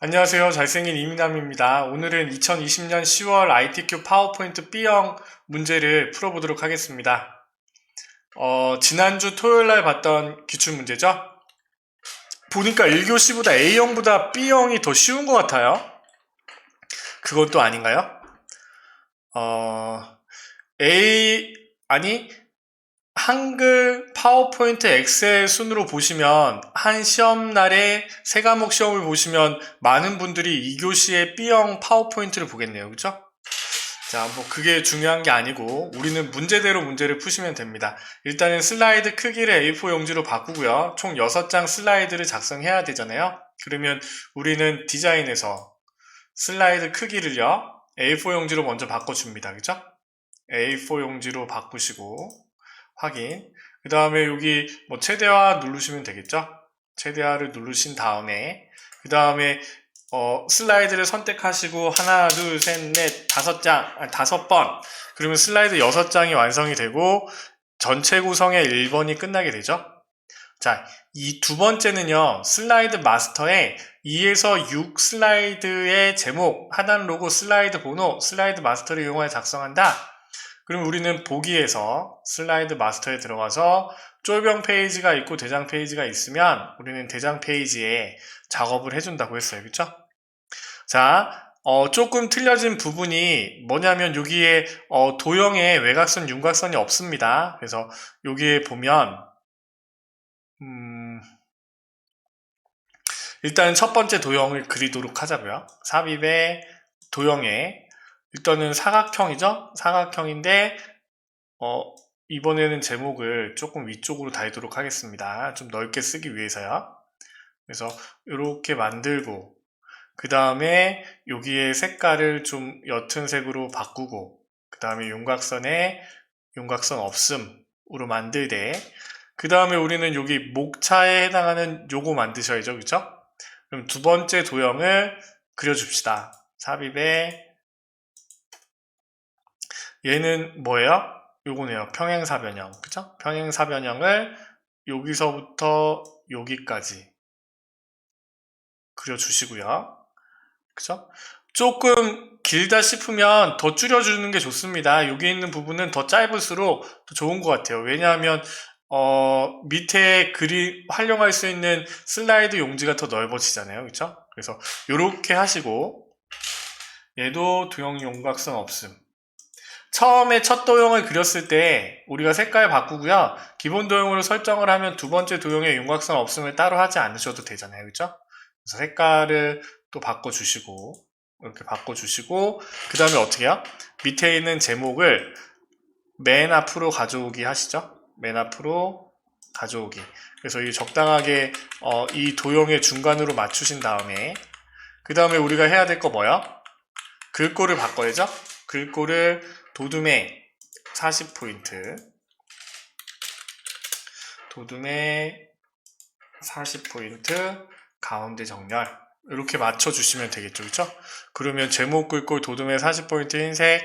안녕하세요. 잘생긴 이민남입니다. 오늘은 2020년 10월 ITQ 파워포인트 B형 문제를 풀어보도록 하겠습니다. 지난주 토요일날 봤던 기출문제죠? 보니까 1교시보다 A형보다 B형이 더 쉬운 것 같아요. 그건 또 아닌가요? 어, 한글 파워포인트 엑셀 순으로 보시면 한 시험날에 세 과목 시험을 보시면 많은 분들이 2교시의 B형 파워포인트를 보겠네요. 그죠? 자, 뭐 그게 중요한 게 아니고 우리는 문제대로 문제를 푸시면 됩니다. 일단은 슬라이드 크기를 A4 용지로 바꾸고요. 총 6장 슬라이드를 작성해야 되잖아요. 그러면 우리는 디자인에서 슬라이드 크기를요. A4 용지로 먼저 바꿔줍니다. 그죠? A4 용지로 바꾸시고 확인. 그 다음에 여기 뭐 최대화 누르시면 되겠죠? 최대화를 누르신 다음에 그 다음에 슬라이드를 선택하시고 하나, 둘, 셋, 넷, 5번. 그러면 슬라이드 6장이 완성이 되고 전체 구성의 1번이 끝나게 되죠. 자, 이 두 번째는요. 슬라이드 마스터에 2에서 6 슬라이드의 제목, 하단 로고, 슬라이드 번호, 슬라이드 마스터를 이용하여 작성한다. 그럼 우리는 보기에서 슬라이드 마스터에 들어가서 쫄병 페이지가 있고 대장 페이지가 있으면 우리는 대장 페이지에 작업을 해준다고 했어요. 그쵸? 자, 조금 틀려진 부분이 뭐냐면 여기에 도형에 외곽선, 윤곽선이 없습니다. 그래서 여기에 보면 일단 첫 번째 도형을 그리도록 하자고요. 삽입의 도형에 일단은 사각형이죠? 사각형인데 이번에는 제목을 조금 위쪽으로 달도록 하겠습니다. 좀 넓게 쓰기 위해서요. 그래서 이렇게 만들고 그 다음에 여기에 색깔을 좀 옅은 색으로 바꾸고 그 다음에 윤곽선에 윤곽선 없음으로 만들되 그 다음에 우리는 여기 목차에 해당하는 요거 만드셔야죠. 그쵸? 그럼 두 번째 도형을 그려줍시다. 삽입에 얘는 뭐예요? 요거네요. 평행사변형. 그쵸? 평행사변형을 여기서부터 여기까지 그려주시고요. 그쵸? 조금 길다 싶으면 더 줄여주는 게 좋습니다. 여기 있는 부분은 더 짧을수록 더 좋은 것 같아요. 왜냐하면 밑에 활용할 수 있는 슬라이드 용지가 더 넓어지잖아요. 그쵸? 그래서 이렇게 하시고 얘도 도형 윤곽선 없음. 처음에 첫 도형을 그렸을 때 우리가 색깔 바꾸고요. 기본 도형으로 설정을 하면 두 번째 도형의 윤곽선 없음을 따로 하지 않으셔도 되잖아요. 그쵸? 그래서 색깔을 또 바꿔주시고 이렇게 바꿔주시고 그 다음에 어떻게 해요? 밑에 있는 제목을 맨 앞으로 가져오기 하시죠? 맨 앞으로 가져오기. 그래서 이 적당하게 이 도형의 중간으로 맞추신 다음에 그 다음에 우리가 해야 될 거 뭐야? 글꼴을 바꿔야죠? 글꼴을 도둠에 40포인트 도둠에 40포인트 가운데 정렬 이렇게 맞춰주시면 되겠죠. 그쵸? 그러면 제목 글꼴 도둠에 40포인트 흰색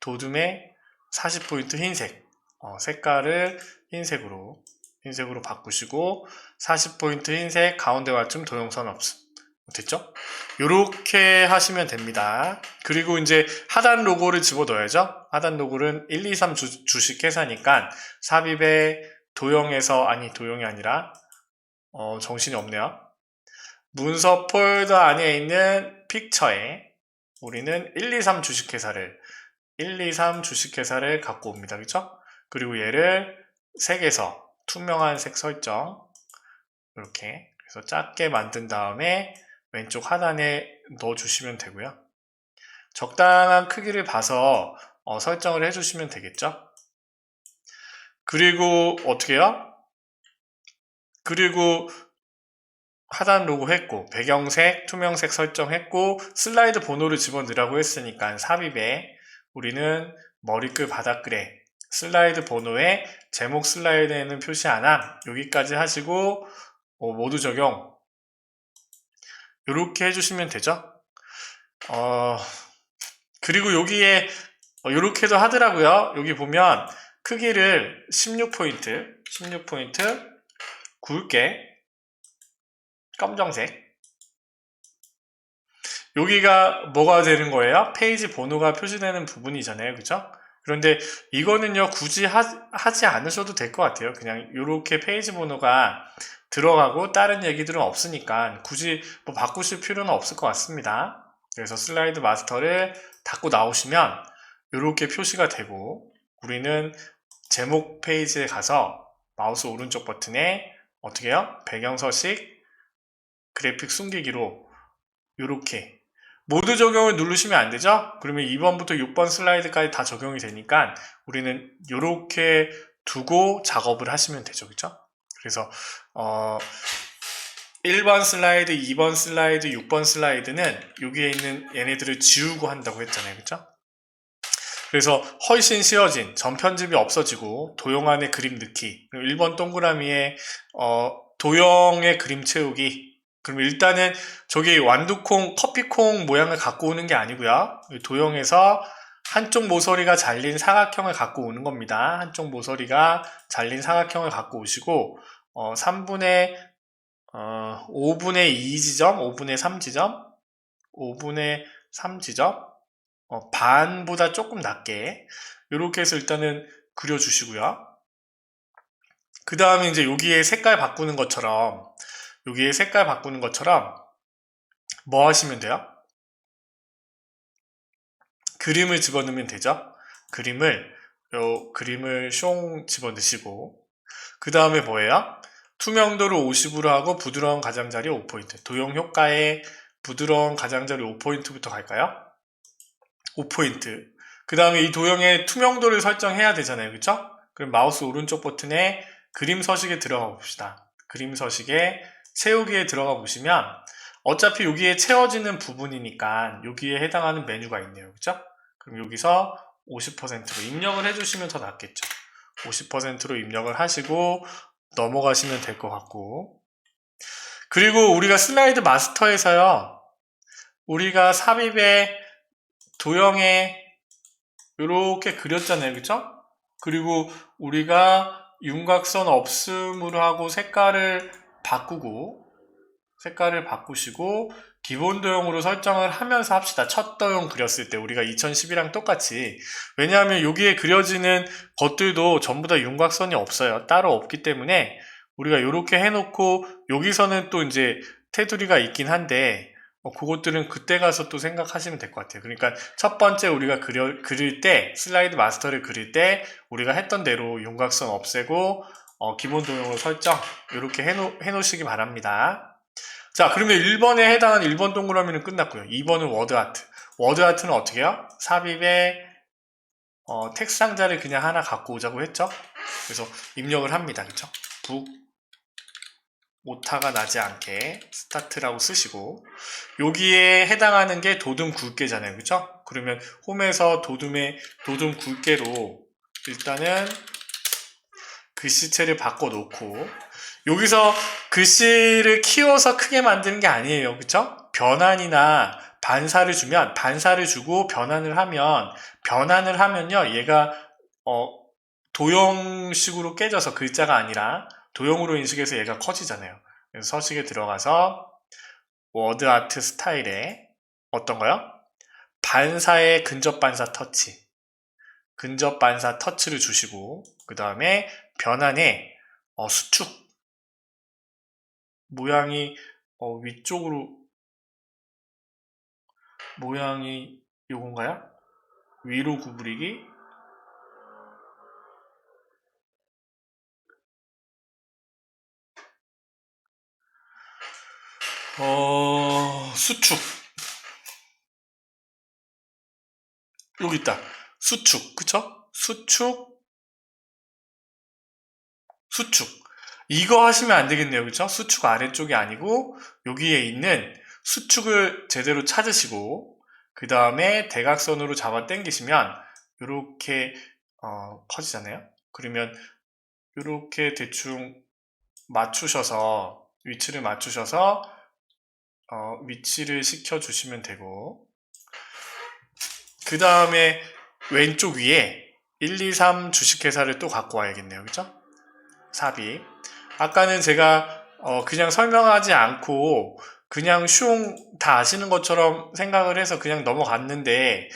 도둠에 40포인트 흰색 색깔을 흰색으로 바꾸시고 40포인트 흰색 가운데 맞춤 도형선 없음 됐죠? 이렇게 하시면 됩니다. 그리고 이제 하단 로고를 집어넣어야죠. 하단 로고는 1, 2, 3 주식회사니까 삽입의 도형에서 도형이 아니라 정신이 없네요. 문서 폴더 안에 있는 픽처에 우리는 1, 2, 3 주식회사를 갖고 옵니다. 그렇죠? 그리고 얘를 색에서 투명한 색 설정 이렇게 그래서 작게 만든 다음에 왼쪽 하단에 넣어주시면 되고요. 적당한 크기를 봐서 설정을 해주시면 되겠죠. 그리고 어떻게 해요? 그리고 하단 로고 했고 배경색, 투명색 설정했고 슬라이드 번호를 집어넣으라고 했으니까 삽입에 우리는 머리글 바닥글에 슬라이드 번호에 제목 슬라이드에는 표시 안 함 여기까지 하시고 모두 적용 이렇게 해주시면 되죠. 그리고 여기에 이렇게도 하더라고요. 여기 보면 크기를 16포인트 굵게 검정색. 여기가 뭐가 되는 거예요? 페이지 번호가 표시되는 부분이잖아요. 그죠? 그런데 이거는요, 굳이 하지 않으셔도 될 것 같아요. 그냥 이렇게 페이지 번호가 들어가고 다른 얘기들은 없으니까 굳이 뭐 바꾸실 필요는 없을 것 같습니다. 그래서 슬라이드 마스터를 닫고 나오시면 이렇게 표시가 되고, 우리는 제목 페이지에 가서 마우스 오른쪽 버튼에 어떻게 해요? 배경 서식, 그래픽 숨기기로 이렇게 모두 적용을 누르시면 안 되죠? 그러면 2번부터 6번 슬라이드까지 다 적용이 되니까 우리는 이렇게 두고 작업을 하시면 되죠. 그죠? 그래서 1번 슬라이드, 2번 슬라이드, 6번 슬라이드는 여기에 있는 얘네들을 지우고 한다고 했잖아요. 그죠? 그래서 훨씬 쉬워진 전편집이 없어지고 도형 안에 그림 넣기, 그리고 1번 동그라미에 도형의 그림 채우기. 그럼 일단은 저기 완두콩, 커피콩 모양을 갖고 오는 게 아니고요. 도형에서 한쪽 모서리가 잘린 사각형을 갖고 오는 겁니다. 한쪽 모서리가 잘린 사각형을 갖고 오시고 5분의 2지점, 5분의 3지점, 5분의 3지점, 반보다 조금 낮게 이렇게 해서 일단은 그려주시고요. 그 다음에 이제 여기에 색깔 바꾸는 것처럼 뭐 하시면 돼요? 그림을 집어넣으면 되죠. 그림을 숑 집어넣으시고, 그 다음에 뭐예요? 투명도를 50으로 하고 부드러운 가장자리 5포인트. 도형 효과에 부드러운 가장자리 5포인트부터 갈까요? 5포인트. 그 다음에 이 도형의 투명도를 설정해야 되잖아요. 그쵸? 그럼 마우스 오른쪽 버튼에 그림 서식에 들어가 봅시다. 그림 서식에 채우기에 들어가 보시면 어차피 여기에 채워지는 부분이니까 여기에 해당하는 메뉴가 있네요. 그쵸? 그럼 여기서 50%로 입력을 해주시면 더 낫겠죠. 50%로 입력을 하시고 넘어가시면 될 것 같고, 그리고 우리가 슬라이드 마스터에서요, 우리가 삽입에 도형에 이렇게 그렸잖아요. 그쵸? 그리고 우리가 윤곽선 없음으로 하고 색깔을 바꾸시고 기본 도형으로 설정을 하면서 합시다. 첫 도형 그렸을 때 우리가 2010이랑 똑같이. 왜냐하면 여기에 그려지는 것들도 전부 다 윤곽선이 없어요. 따로 없기 때문에 우리가 이렇게 해놓고 여기서는 또 이제 테두리가 있긴 한데 그것들은 그때 가서 또 생각하시면 될 것 같아요. 그러니까 첫 번째 우리가 그릴 때, 슬라이드 마스터를 그릴 때 우리가 했던 대로 윤곽선 없애고 기본 도형으로 설정 이렇게 해놓으시기 바랍니다. 자, 그러면 1번에 해당하는 1번 동그라미는 끝났고요. 2번은 워드아트. 워드아트는 어떻게 해요? 삽입에 텍스트 상자를 그냥 하나 갖고 오자고 했죠? 그래서 입력을 합니다. 그쵸? 북 오타가 나지 않게 스타트라고 쓰시고, 여기에 해당하는 게 도둠 굵게잖아요. 그쵸? 그러면 홈에서 도둠 굵게로 일단은 글씨체를 바꿔놓고, 여기서 글씨를 키워서 크게 만드는 게 아니에요. 그쵸? 변환이나 반사를 주고 변환을 하면요, 얘가 도형식으로 깨져서 글자가 아니라 도형으로 인식해서 얘가 커지잖아요. 그래서 서식에 들어가서 워드 아트 스타일에 어떤 거요? 반사의 근접 반사 터치를 주시고, 그 다음에 변환에 수축 모양이 위쪽으로, 모양이 요건가요? 위로 구부리기, 수축, 여기 있다. 수축, 그쵸? 수축. 이거 하시면 안 되겠네요. 그쵸? 수축 아래쪽이 아니고 여기에 있는 수축을 제대로 찾으시고, 그 다음에 대각선으로 잡아 당기시면 이렇게 커지잖아요. 그러면 이렇게 대충 맞추셔서 위치를 시켜주시면 되고, 그 다음에 왼쪽 위에 1, 2, 3 주식회사를 또 갖고 와야겠네요. 그죠? 삽입. 아까는 제가 그냥 설명하지 않고 그냥 슝 다 아시는 것처럼 생각을 해서 그냥 넘어갔는데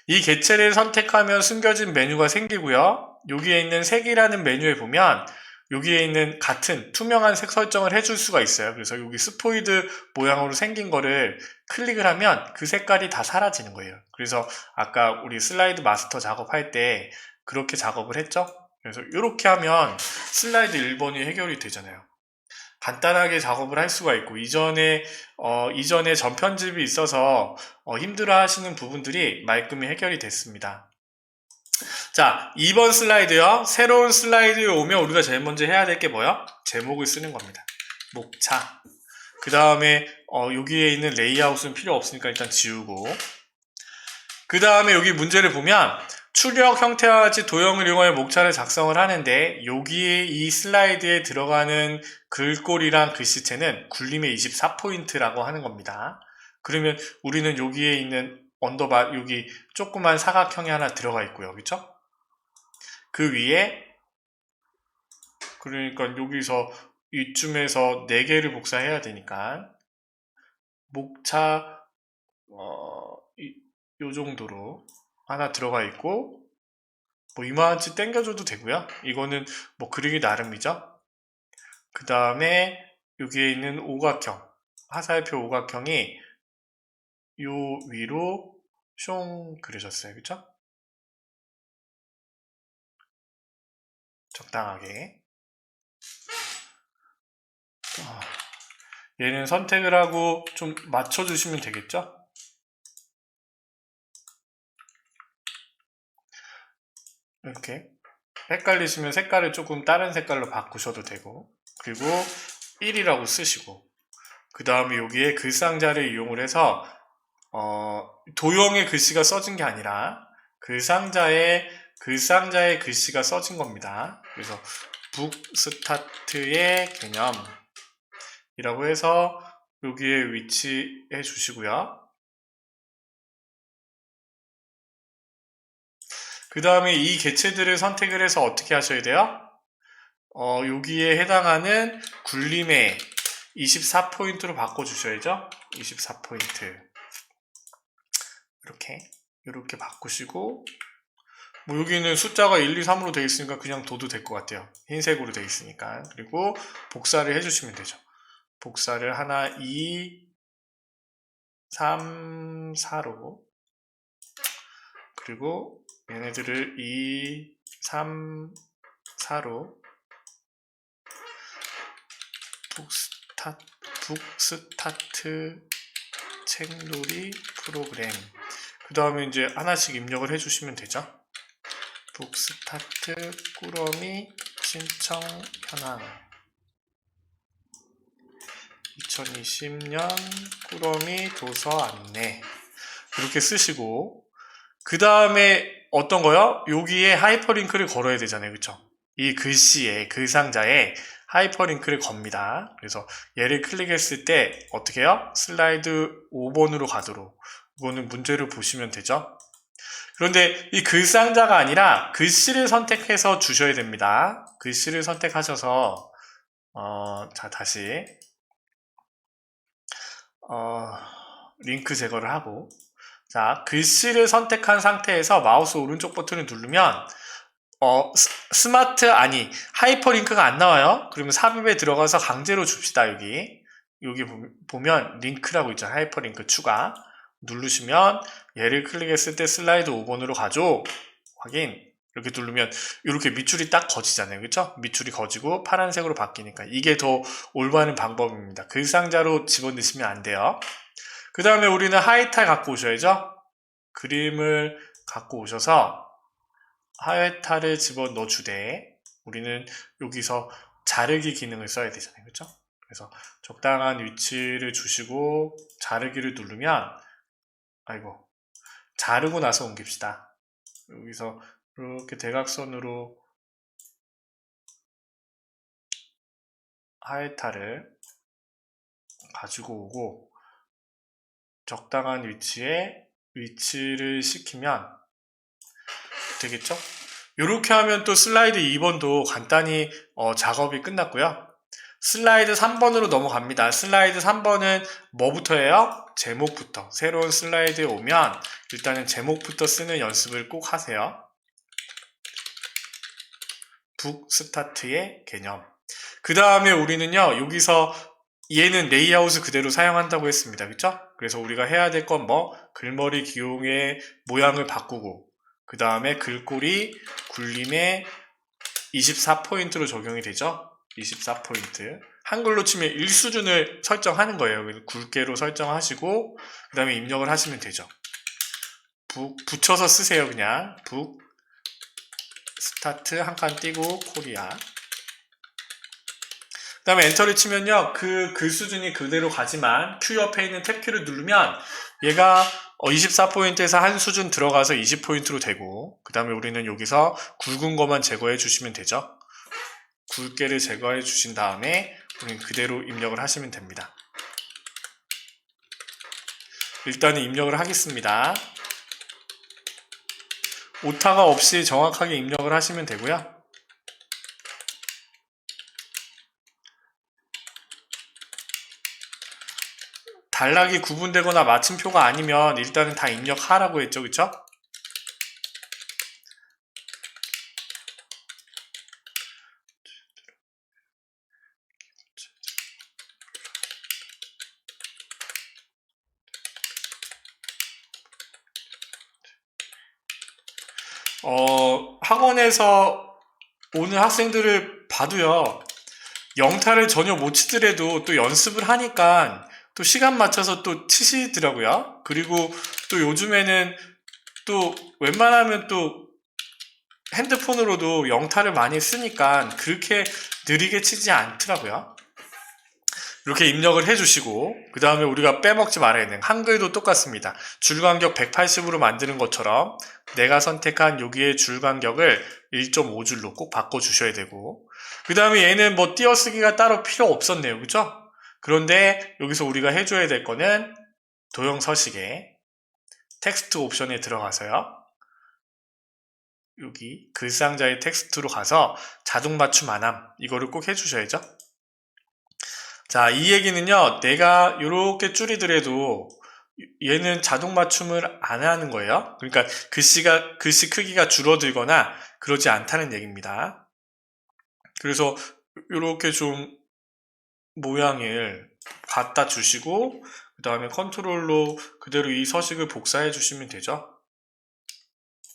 이 개체를 선택하면 숨겨진 메뉴가 생기고요. 여기에 있는 색이라는 메뉴에 보면 여기에 있는 같은 투명한 색 설정을 해줄 수가 있어요. 그래서 여기 스포이드 모양으로 생긴 거를 클릭을 하면 그 색깔이 다 사라지는 거예요. 그래서 아까 우리 슬라이드 마스터 작업할 때 그렇게 작업을 했죠? 그래서 이렇게 하면 슬라이드 1번이 해결이 되잖아요. 간단하게 작업을 할 수가 있고 이전에 전편집이 있어서 힘들어 하시는 부분들이 말끔히 해결이 됐습니다. 자, 2번 슬라이드요. 새로운 슬라이드에 오면 우리가 제일 먼저 해야 될 게 뭐요? 제목을 쓰는 겁니다. 목차. 그 다음에 여기에 있는 레이아웃은 필요 없으니까 일단 지우고, 그 다음에 여기 문제를 보면 출력 형태와 같이 도형을 이용하여 목차를 작성을 하는데 여기에 이 슬라이드에 들어가는 글꼴이랑 글씨체는 굴림의 24포인트라고 하는 겁니다. 그러면 우리는 여기에 있는 언더바 여기 조그만 사각형이 하나 들어가 있고요. 그렇죠? 그 위에 그러니까 여기서 이쯤에서 4개를 복사해야 되니까 목차 요 정도로 하나 들어가 있고 뭐 이만치 당겨줘도 되고요. 이거는 뭐 그리기 나름이죠. 그 다음에 여기에 있는 오각형 화살표 오각형이 요 위로 숑 그려졌어요. 그쵸? 적당하게 얘는 선택을 하고 좀 맞춰주시면 되겠죠? 이렇게 헷갈리시면 색깔을 조금 다른 색깔로 바꾸셔도 되고 그리고 1이라고 쓰시고 그 다음에 여기에 글상자를 이용을 해서 도형의 글씨가 써진 게 아니라 글상자의 글씨가 써진 겁니다. 그래서 북스타트의 개념이라고 해서 여기에 위치해 주시고요. 그 다음에 이 개체들을 선택을 해서 어떻게 하셔야 돼요? 여기에 해당하는 굴림의 24포인트로 바꿔주셔야죠. 24포인트. 이렇게 바꾸시고, 뭐 여기는 숫자가 1, 2, 3으로 되어 있으니까 그냥 둬도 될 것 같아요. 흰색으로 되어 있으니까. 그리고 복사를 해주시면 되죠. 복사를 하나, 2, 3, 4로. 그리고 얘네들을 2, 3, 4로. 북스타트 책놀이 프로그램. 그 다음에 이제 하나씩 입력을 해주시면 되죠. 북스타트 꾸러미 신청 현황 2020년 꾸러미 도서 안내 이렇게 쓰시고 그 다음에 어떤 거요? 여기에 하이퍼링크를 걸어야 되잖아요. 그쵸? 이 글씨에 글상자에 하이퍼링크를 겁니다. 그래서 얘를 클릭했을 때 어떻게 해요? 슬라이드 5번으로 가도록 이거는 문제를 보시면 되죠. 그런데 이 글상자가 아니라 글씨를 선택해서 주셔야 됩니다. 글씨를 선택하셔서 자 다시 링크 제거를 하고 자 글씨를 선택한 상태에서 마우스 오른쪽 버튼을 누르면 스마트 아니 하이퍼링크가 안 나와요. 그러면 삽입에 들어가서 강제로 줍시다. 여기 보면 링크라고 있죠. 하이퍼링크 추가 누르시면 얘를 클릭했을 때 슬라이드 5번으로 가죠. 확인. 이렇게 누르면 이렇게 밑줄이 딱 거지잖아요. 그렇죠? 밑줄이 거지고 파란색으로 바뀌니까 이게 더 올바른 방법입니다. 글상자로 집어넣으시면 안 돼요. 그 다음에 우리는 하이탈 갖고 오셔야죠. 그림을 갖고 오셔서 하이탈을 집어넣어 주되 우리는 여기서 자르기 기능을 써야 되잖아요. 그렇죠? 그래서 적당한 위치를 주시고 자르기를 누르면 아이고 자르고 나서 옮깁시다. 여기서 이렇게 대각선으로 하이탈을 가지고 오고 적당한 위치를 시키면 되겠죠? 이렇게 하면 또 슬라이드 2번도 간단히 작업이 끝났고요. 슬라이드 3번으로 넘어갑니다. 슬라이드 3번은 뭐부터 해요? 제목부터. 새로운 슬라이드에 오면 일단은 제목부터 쓰는 연습을 꼭 하세요. 북 스타트의 개념. 그 다음에 우리는요, 여기서 얘는 레이아웃을 그대로 사용한다고 했습니다. 그쵸? 그래서 우리가 해야 될 건 뭐? 글머리 기용의 모양을 바꾸고, 그 다음에 글꼴이 굴림의 24포인트로 적용이 되죠? 24포인트. 한글로 치면 1수준을 설정하는 거예요. 굵게로 설정하시고, 그 다음에 입력을 하시면 되죠. 붙여서 쓰세요, 그냥. 북, 스타트 한 칸 띄고, 코리아. 그 다음에 엔터를 치면요, 그 글 수준이 그대로 가지만, 큐 옆에 있는 탭키를 누르면, 얘가 24포인트에서 한 수준 들어가서 20포인트로 되고, 그 다음에 우리는 여기서 굵은 것만 제거해 주시면 되죠. 굵게를 제거해 주신 다음에 우리는 그대로 입력을 하시면 됩니다. 일단은 입력을 하겠습니다. 오타가 없이 정확하게 입력을 하시면 되고요. 단락이 구분되거나 마침표가 아니면 일단은 다 입력하라고 했죠, 그쵸? 학원에서 오는 학생들을 봐도요, 영타를 전혀 못 치더라도 또 연습을 하니까 또 시간 맞춰서 또 치시더라고요. 그리고 또 요즘에는 또 웬만하면 또 핸드폰으로도 영타를 많이 쓰니까 그렇게 느리게 치지 않더라고요. 이렇게 입력을 해주시고, 그 다음에 우리가 빼먹지 말아야 되는 한글도 똑같습니다. 줄간격 180으로 만드는 것처럼 내가 선택한 여기에 줄간격을 1.5줄로 꼭 바꿔주셔야 되고, 그 다음에 얘는 뭐 띄어쓰기가 따로 필요 없었네요. 그죠? 그런데 여기서 우리가 해줘야 될 거는 도형 서식에 텍스트 옵션에 들어가서요. 여기 글상자의 텍스트로 가서 자동 맞춤 안함, 이거를 꼭 해주셔야죠. 자, 이 얘기는요, 내가 이렇게 줄이더라도 얘는 자동 맞춤을 안 하는 거예요. 그러니까 글씨 크기가 줄어들거나 그러지 않다는 얘기입니다. 그래서 이렇게 좀 모양을 갖다 주시고, 그 다음에 컨트롤로 그대로 이 서식을 복사해 주시면 되죠.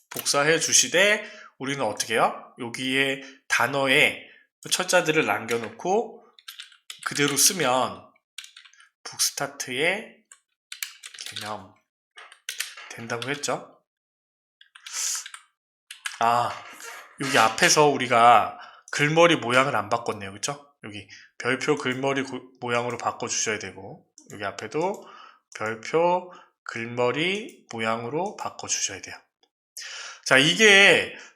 복사해 주시되, 우리는 어떻게 해요? 여기에 단어에 철자들을 남겨놓고 그대로 쓰면 북스타트의 개념 된다고 했죠. 여기 앞에서 우리가 글머리 모양을 안 바꿨네요. 그쵸? 여기 별표 글머리 모양으로 바꿔주셔야 되고, 여기 앞에도 별표 글머리 모양으로 바꿔주셔야 돼요. 자,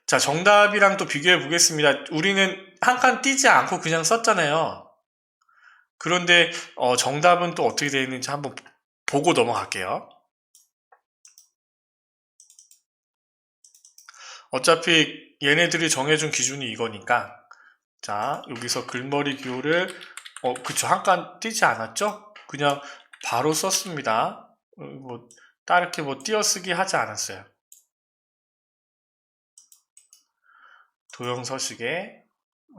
자, 정답이랑 또 비교해 보겠습니다. 우리는 한 칸 띄지 않고 그냥 썼잖아요. 그런데 정답은 또 어떻게 되어 있는지 한번 보고 넘어갈게요. 어차피 얘네들이 정해준 기준이 이거니까, 자, 여기서 글머리 기호를 그쵸, 한 칸 띄지 않았죠? 그냥 바로 썼습니다. 뭐 따르게 뭐 띄어쓰기 하지 않았어요. 도형 서식에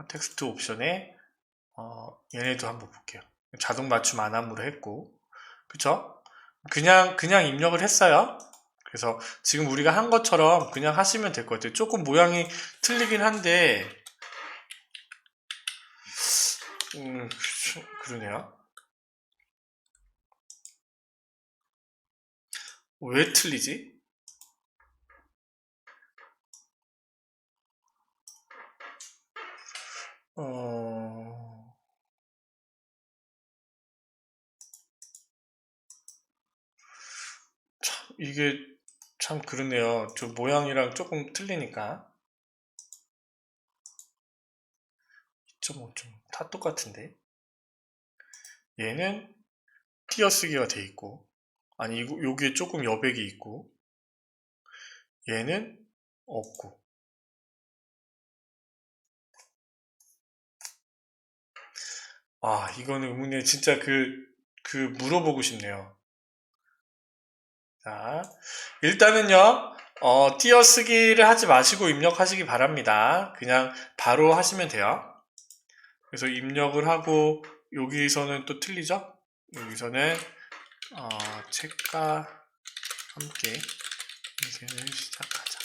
텍스트 옵션에 얘네도 한번 볼게요. 자동 맞춤 안함으로 했고, 그쵸? 그냥 입력을 했어요. 그래서 지금 우리가 한 것처럼 그냥 하시면 될 것 같아요. 조금 모양이 틀리긴 한데, 그러네요. 왜 틀리지? 이게 참 그러네요. 저 모양이랑 조금 틀리니까. 2.5점 다 똑같은데. 얘는 띄어쓰기가 돼 있고, 아니 여기에 조금 여백이 있고, 얘는 없고. 이거는 의문에 진짜 물어보고 싶네요. 자, 일단은요, 띄어쓰기를 하지 마시고 입력하시기 바랍니다. 그냥 바로 하시면 돼요. 그래서 입력을 하고, 여기서는 또 틀리죠? 여기서는, 책과 함께 인생을 시작하자.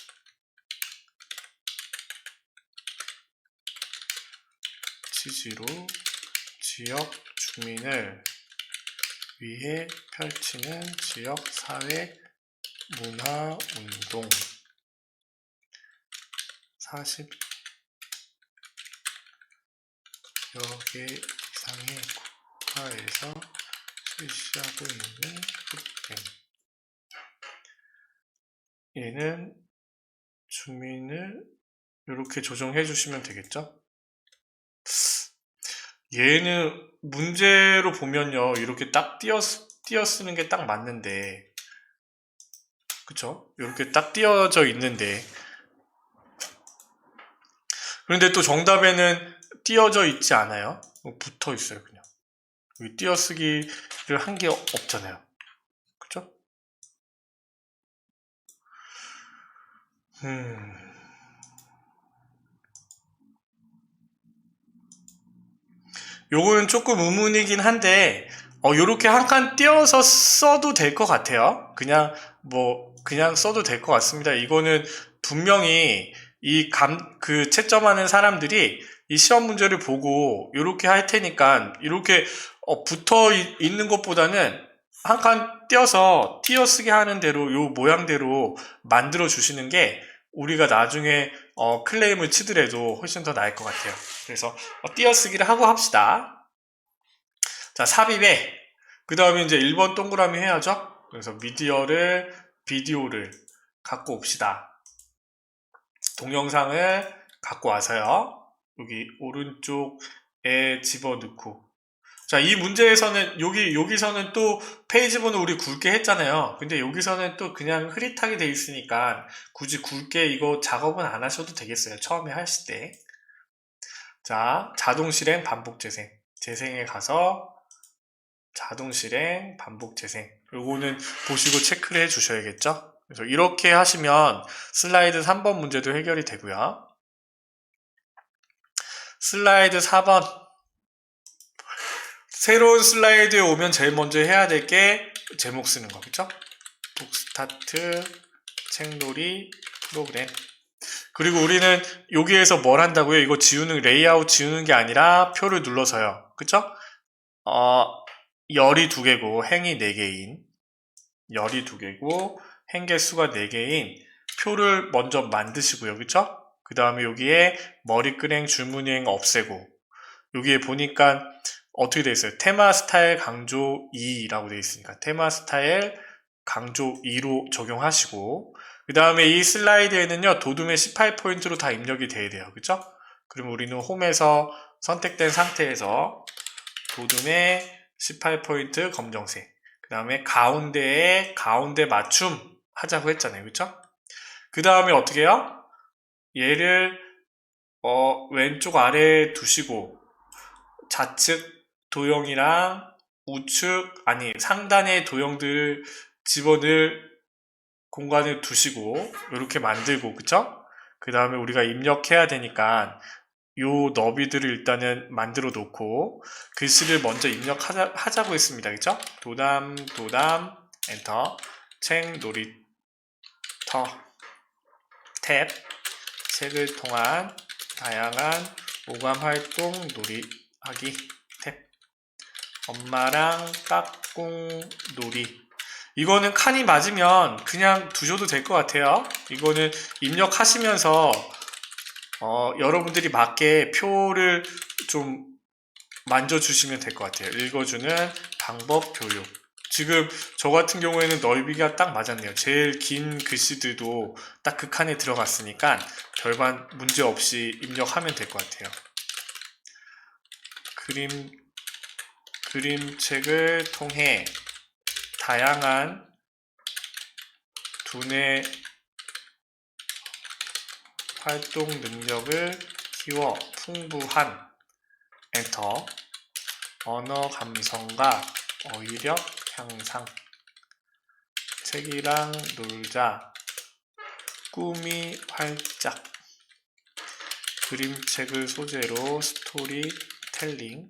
취지로 지역 주민을 위해 펼치는 지역사회 문화운동 40여 개 이상의 국가에서 실시하고 있는 프로그램. 얘는 주민을 이렇게 조정해 주시면 되겠죠? 얘는 문제로 보면요, 이렇게 딱 띄어쓰는 게 딱 맞는데, 그쵸? 이렇게 딱 띄어져 있는데, 그런데 또 정답에는 띄어져 있지 않아요? 붙어 있어요, 그냥. 여기 띄어쓰기를 한 게 없잖아요. 그쵸? 요거는 조금 의문이긴 한데, 요렇게 한 칸 띄어서 써도 될 것 같아요. 그냥 써도 될 것 같습니다. 이거는 분명히 채점하는 사람들이 이 시험 문제를 보고 요렇게 할 테니까, 이렇게 붙어 있는 것보다는 한 칸 띄어서 띄어쓰기 하는 대로 요 모양대로 만들어 주시는 게 우리가 나중에 클레임을 치더라도 훨씬 더 나을 것 같아요. 그래서 띄어쓰기를 하고 합시다. 자, 삽입에 그 다음에 이제 1번 동그라미 해야죠. 그래서 비디오를 갖고 옵시다. 동영상을 갖고 와서요. 여기 오른쪽에 집어넣고. 자, 이 문제에서는 여기서는 또 페이지 번호 우리 굵게 했잖아요. 근데 여기서는 또 그냥 흐릿하게 돼 있으니까 굳이 굵게 이거 작업은 안 하셔도 되겠어요. 처음에 하실 때. 자, 자동 실행 반복 재생. 재생에 가서 자동 실행 반복 재생. 요거는 보시고 체크를 해 주셔야겠죠? 그래서 이렇게 하시면 슬라이드 3번 문제도 해결이 되고요. 슬라이드 4번. 새로운 슬라이드에 오면 제일 먼저 해야 될 게 제목 쓰는 거, 그쵸? 북스타트, 책놀이, 프로그램. 그리고 우리는 여기에서 뭘 한다고요? 이거 레이아웃 지우는 게 아니라 표를 눌러서요. 그쵸? 열이 2개고 행이 4개인, 열이 2개고 행 개수가 4개인 표를 먼저 만드시고요. 그쵸? 그 다음에 여기에 머리끄랭, 줄무늬행 없애고, 여기에 보니까 어떻게 되어 있어요? 테마 스타일 강조 2라고 되어 있으니까 테마 스타일 강조 2로 적용하시고, 그 다음에 이 슬라이드에는요, 도둠의 18포인트로 다 입력이 돼야 돼요. 그쵸? 그럼 우리는 홈에서 선택된 상태에서 도둠의 18포인트 검정색, 그 다음에 가운데 맞춤 하자고 했잖아요. 그쵸? 그 다음에 어떻게 해요? 얘를 왼쪽 아래에 두시고 좌측 도형이랑 상단의 도형들 집어넣을 공간을 두시고 이렇게 만들고, 그쵸? 그 다음에 우리가 입력해야 되니까 요 너비들을 일단은 만들어 놓고 글씨를 먼저 입력하자고 했습니다. 그쵸? 도담 엔터, 책 놀이터 탭, 책을 통한 다양한 오감활동 놀이하기 탭, 엄마랑 까꿍 놀이. 이거는 칸이 맞으면 그냥 두셔도 될 것 같아요. 이거는 입력하시면서 여러분들이 맞게 표를 좀 만져주시면 될 것 같아요. 읽어주는 방법 교육. 지금 저 같은 경우에는 넓이가 딱 맞았네요. 제일 긴 글씨들도 딱 그 칸에 들어갔으니까 별반 문제 없이 입력하면 될 것 같아요. 그림책을 통해 다양한 두뇌 활동 능력을 키워 풍부한 엔터, 언어 감성과 어휘력 향상, 책이랑 놀자, 꿈이 활짝, 그림책을 소재로 스토리텔링,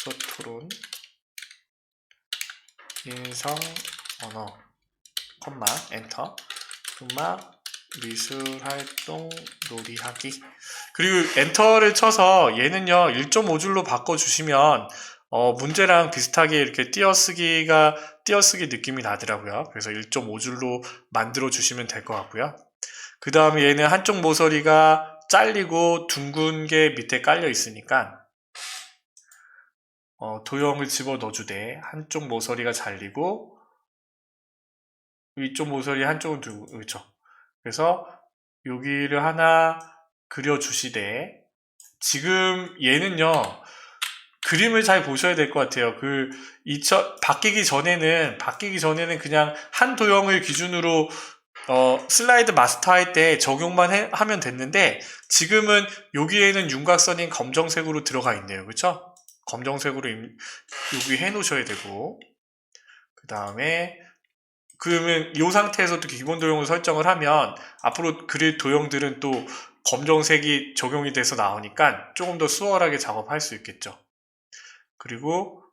독서토론, 인성 언어, 콤마, 엔터, 음악, 미술활동, 놀이하기. 그리고 엔터를 쳐서 얘는요 1.5줄로 바꿔주시면 문제랑 비슷하게 이렇게 띄어쓰기 느낌이 나더라고요. 그래서 1.5줄로 만들어 주시면 될 것 같고요. 그 다음에 얘는 한쪽 모서리가 잘리고 둥근 게 밑에 깔려 있으니까 도형을 집어 넣어주되 한쪽 모서리가 잘리고 위쪽 모서리 한쪽은 두고, 그렇죠. 그래서 여기를 하나 그려주시되, 지금 얘는요 그림을 잘 보셔야 될 것 같아요. 바뀌기 전에는 그냥 한 도형을 기준으로 슬라이드 마스터 할 때 적용만 하면 됐는데, 지금은 여기에는 윤곽선이 검정색으로 들어가 있네요. 그렇죠? 검정색으로 여기 해 놓으셔야 되고, 그 다음에 그러면 이 상태에서도 기본 도형을 설정을 하면 앞으로 그릴 도형들은 또 검정색이 적용이 돼서 나오니까 조금 더 수월하게 작업할 수 있겠죠. 그리고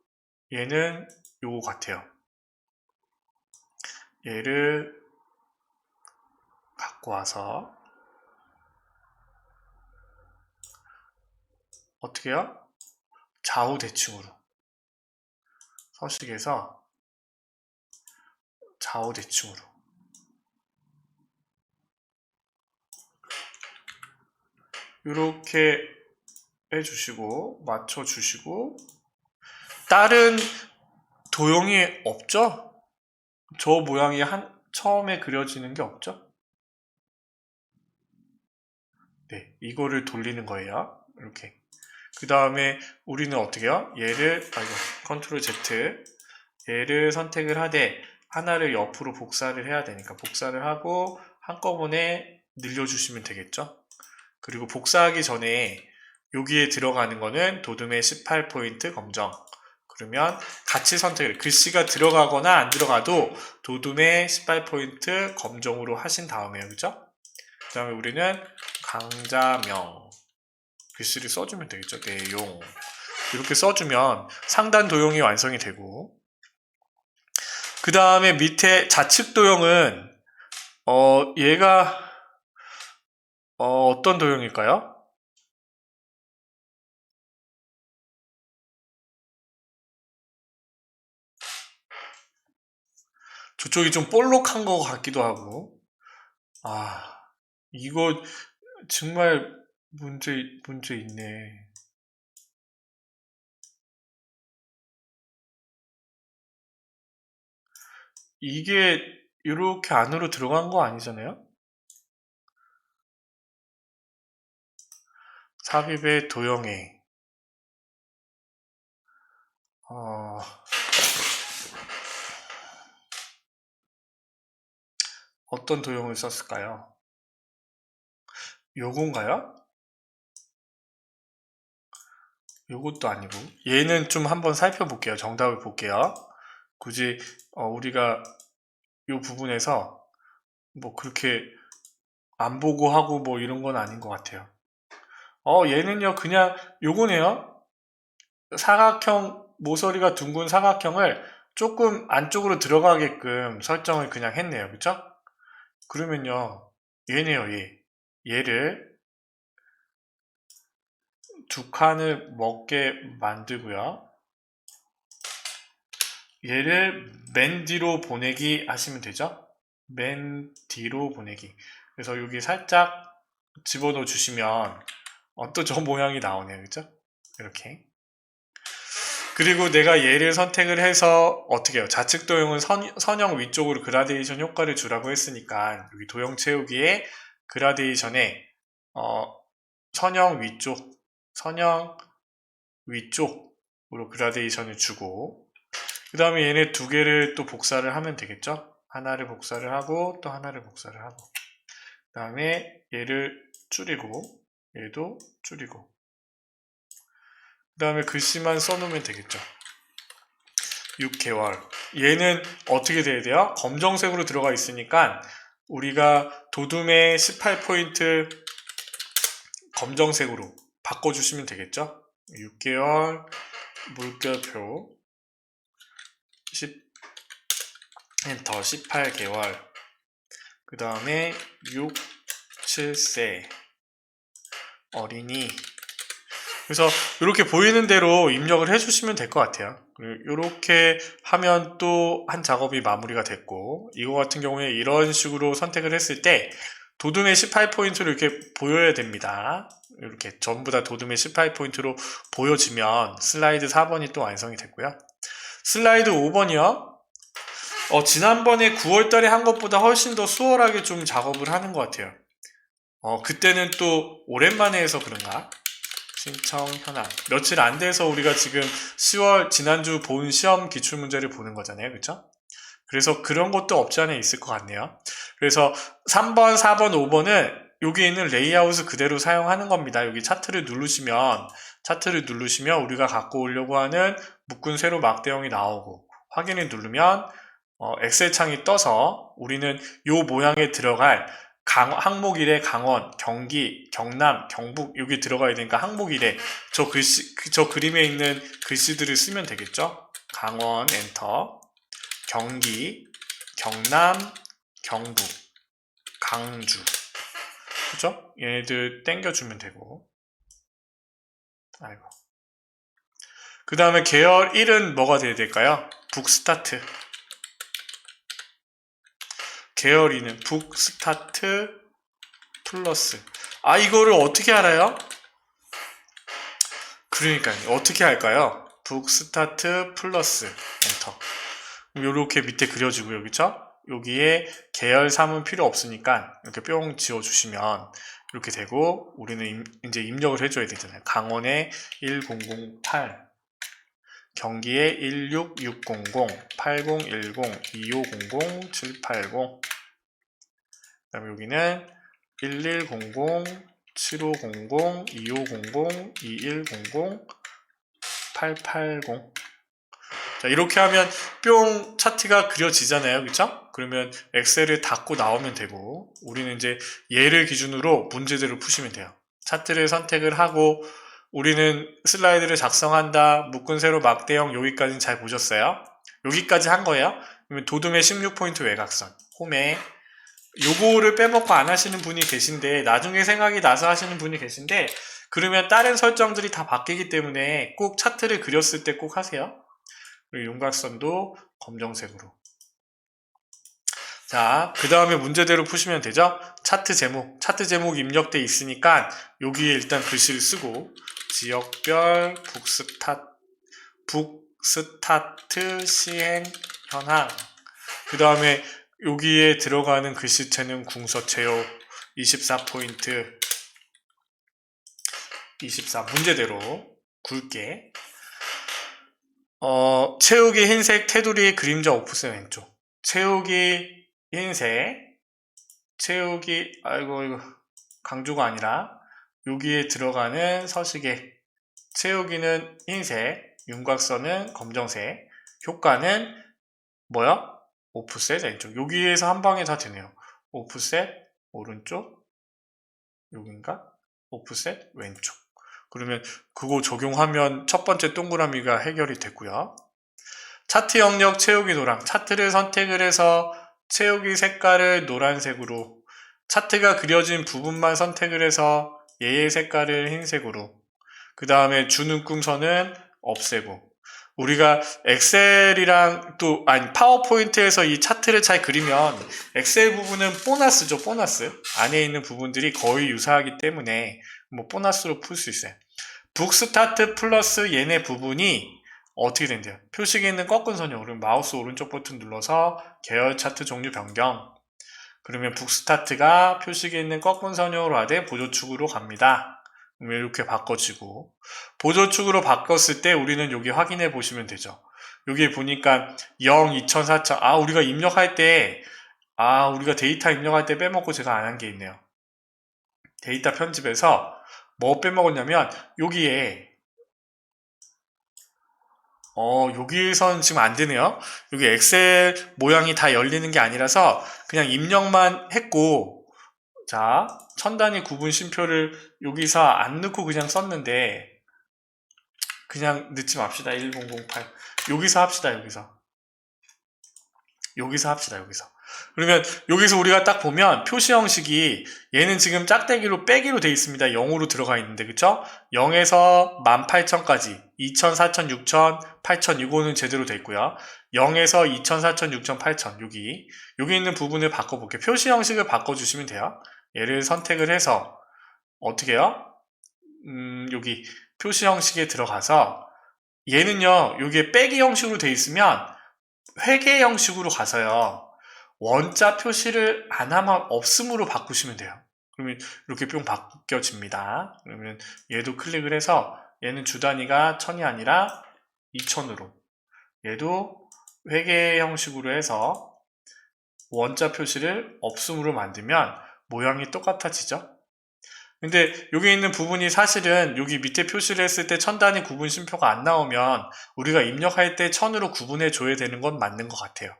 얘는 요거 같아요. 얘를 갖고 와서 어떻게 해요? 좌우 대칭으로 서식에서 좌우 대칭으로 이렇게 해주시고 맞춰주시고, 다른 도형이 없죠? 저 모양이 처음에 그려지는 게 없죠? 네, 이거를 돌리는 거예요. 이렇게. 그 다음에 우리는 어떻게 해요? 컨트롤 Z, 얘를 선택을 하되 하나를 옆으로 복사를 해야 되니까 복사를 하고 한꺼번에 늘려주시면 되겠죠? 그리고 복사하기 전에 여기에 들어가는 거는 도둠의 18포인트 검정. 그러면 같이 선택을, 글씨가 들어가거나 안 들어가도 도둠의 18포인트 검정으로 하신 다음에요. 그죠? 그 다음에 우리는 강자명. 글씨를 써주면 되겠죠. 내용. 이렇게 써주면 상단 도형이 완성이 되고, 그 다음에 밑에 좌측 도형은 얘가 어떤 도형일까요? 저쪽이 좀 볼록한 것 같기도 하고. 이거 정말 문제 있네. 이게 이렇게 안으로 들어간 거 아니잖아요? 삽입의 도형에 어떤 도형을 썼을까요? 요건가요? 요것도 아니고, 얘는 좀 한번 살펴볼게요. 정답을 볼게요. 굳이 우리가 요 부분에서 뭐 그렇게 안 보고 하고 뭐 이런 건 아닌 것 같아요. 얘는요 그냥 요거네요. 사각형, 모서리가 둥근 사각형을 조금 안쪽으로 들어가게끔 설정을 그냥 했네요. 그쵸? 그러면요 얘네요. 얘를 두 칸을 먹게 만들고요. 얘를 맨 뒤로 보내기 하시면 되죠. 맨 뒤로 보내기. 그래서 여기 살짝 집어넣어 주시면 또 저 모양이 나오네요. 그죠? 이렇게. 그리고 내가 얘를 선택을 해서 어떻게 해요? 좌측 도형은 선형 위쪽으로 그라데이션 효과를 주라고 했으니까 여기 도형 채우기에 그라데이션에 선형 위쪽으로 그라데이션을 주고, 그 다음에 얘네 두 개를 또 복사를 하면 되겠죠? 하나를 복사를 하고 또 하나를 복사를 하고, 그 다음에 얘를 줄이고 얘도 줄이고, 그 다음에 글씨만 써놓으면 되겠죠. 6개월. 얘는 어떻게 돼야 돼요? 검정색으로 들어가 있으니까 우리가 도둠의 18포인트 검정색으로 바꿔주시면 되겠죠? 6개월 물결표 10 엔터 18개월 그 다음에 6, 7세 어린이. 그래서 이렇게 보이는 대로 입력을 해주시면 될 것 같아요. 이렇게 하면 또 한 작업이 마무리가 됐고, 이거 같은 경우에 이런 식으로 선택을 했을 때 도둠의 18포인트로 이렇게 보여야 됩니다. 이렇게 전부 다 도둠의 18포인트로 보여지면 슬라이드 4번이 또 완성이 됐고요. 슬라이드 5번이요. 지난번에 9월달에 한 것보다 훨씬 더 수월하게 좀 작업을 하는 것 같아요. 그때는 또 오랜만에 해서 그런가? 신청 현황. 며칠 안 돼서 우리가 지금 10월 지난주 본 시험 기출문제를 보는 거잖아요. 그쵸? 그래서 그런 것도 없지 않아 있을 것 같네요. 그래서 3번, 4번, 5번은 여기 있는 레이아웃을 그대로 사용하는 겁니다. 여기 차트를 누르시면 우리가 갖고 오려고 하는 묶은 세로 막대형이 나오고 확인을 누르면 엑셀 창이 떠서 우리는 요 모양에 들어갈 항목 1에 강원, 경기, 경남, 경북 여기 들어가야 되니까 항목 1에 저 그림에 있는 글씨들을 쓰면 되겠죠. 강원 엔터, 경기, 경남, 경북, 강주. 그죠? 얘네들 땡겨주면 되고. 아이고. 그 다음에 계열 1은 뭐가 돼야 될까요? 북스타트. 계열 2는 북스타트 플러스. 이거를 어떻게 알아요? 그러니까요. 어떻게 할까요? 북스타트 플러스 엔터. 요렇게 밑에 그려지고요. 그쵸? 여기에 계열 3은 필요 없으니까 이렇게 뿅 지워주시면 이렇게 되고 우리는 이제 입력을 해줘야 되잖아요. 강원에 1008 경기에 16600 8010 2500 780 그 다음에 여기는 1100 7500 2500 2100 880 자, 이렇게 하면 뿅 차트가 그려지잖아요. 그쵸? 그러면 엑셀을 닫고 나오면 되고 우리는 이제 얘를 기준으로 문제들을 푸시면 돼요. 차트를 선택을 하고 우리는 슬라이드를 작성한다. 묶은 세로 막대형 여기까지는 잘 보셨어요? 여기까지 한 거예요. 그러면 도둠의 16포인트 외곽선 홈에 요거를 빼먹고 안 하시는 분이 계신데 나중에 생각이 나서 하시는 분이 계신데 그러면 다른 설정들이 다 바뀌기 때문에 꼭 차트를 그렸을 때 꼭 하세요. 그리고 윤곽선도 검정색으로. 자, 그 다음에 문제대로 푸시면 되죠? 차트 제목 입력돼 있으니까 여기에 일단 글씨를 쓰고 지역별 북스타트 시행 현황. 그 다음에 여기에 들어가는 글씨체는 궁서체요 24포인트 24 문제대로 굵게 채우기 흰색 테두리의 그림자 오프셋 왼쪽 채우기 흰색 채우기 이거 강조가 아니라 여기에 들어가는 서식에 채우기는 흰색 윤곽선은 검정색 효과는 뭐야? 오프셋 왼쪽 여기에서 한 방에 다 되네요. 오프셋 오른쪽 여긴가? 오프셋 왼쪽 그러면 그거 적용하면 첫 번째 동그라미가 해결이 됐고요. 차트 영역 채우기 노랑 차트를 선택을 해서 채우기 색깔을 노란색으로 차트가 그려진 부분만 선택을 해서 얘의 색깔을 흰색으로 그 다음에 주눈금선은 없애고 우리가 엑셀이랑 파워포인트에서 이 차트를 잘 그리면 엑셀 부분은 보너스죠. 보너스 안에 있는 부분들이 거의 유사하기 때문에 보너스로 풀 수 있어요. 북스타트 플러스 얘네 부분이 어떻게 된대요? 표식에 있는 꺾은 선형 그럼 마우스 오른쪽 버튼 눌러서 계열 차트 종류 변경 그러면 북스타트가 표식에 있는 꺾은 선형으로 하되 보조축으로 갑니다. 이렇게 바꿔지고 보조축으로 바꿨을 때 우리는 여기 확인해 보시면 되죠. 여기 보니까 0, 2000, 4000 우리가 입력할 때 우리가 데이터 입력할 때 빼먹고 제가 안 한 게 있네요. 데이터 편집에서 뭐 빼먹었냐면 여기에 여기선 지금 안 되네요. 여기 엑셀 모양이 다 열리는 게 아니라서 그냥 입력만 했고, 자, 천 단위 구분 쉼표를 여기서 안 넣고 그냥 썼는데, 그냥 넣지 맙시다. 1008. 여기서 합시다, 여기서. 여기서 합시다, 여기서. 그러면 여기서 우리가 딱 보면 표시 형식이 얘는 지금 짝대기로 빼기로 돼 있습니다. 0으로 들어가 있는데, 그쵸? 0에서 18,000까지 2,000, 4,000, 6,000, 8,000 이거는 제대로 돼 있고요. 0에서 2,000, 4,000, 6,000, 8,000 여기 있는 부분을 바꿔볼게요. 표시 형식을 바꿔주시면 돼요. 얘를 선택을 해서 어떻게 해요? 여기 표시 형식에 들어가서 얘는요, 여기에 빼기 형식으로 돼 있으면 회계 형식으로 가서요. 원자 표시를 안 하면 없음으로 바꾸시면 돼요. 그러면 이렇게 뿅 바뀌어집니다. 그러면 얘도 클릭을 해서 얘는 주 단위가 1000이 아니라 2000으로 얘도 회계 형식으로 해서 원자 표시를 없음으로 만들면 모양이 똑같아지죠. 근데 여기 있는 부분이 사실은 여기 밑에 표시를 했을 때 1000 단위 구분 쉼표가 안 나오면 우리가 입력할 때 1000으로 구분해 줘야 되는 건 맞는 것 같아요.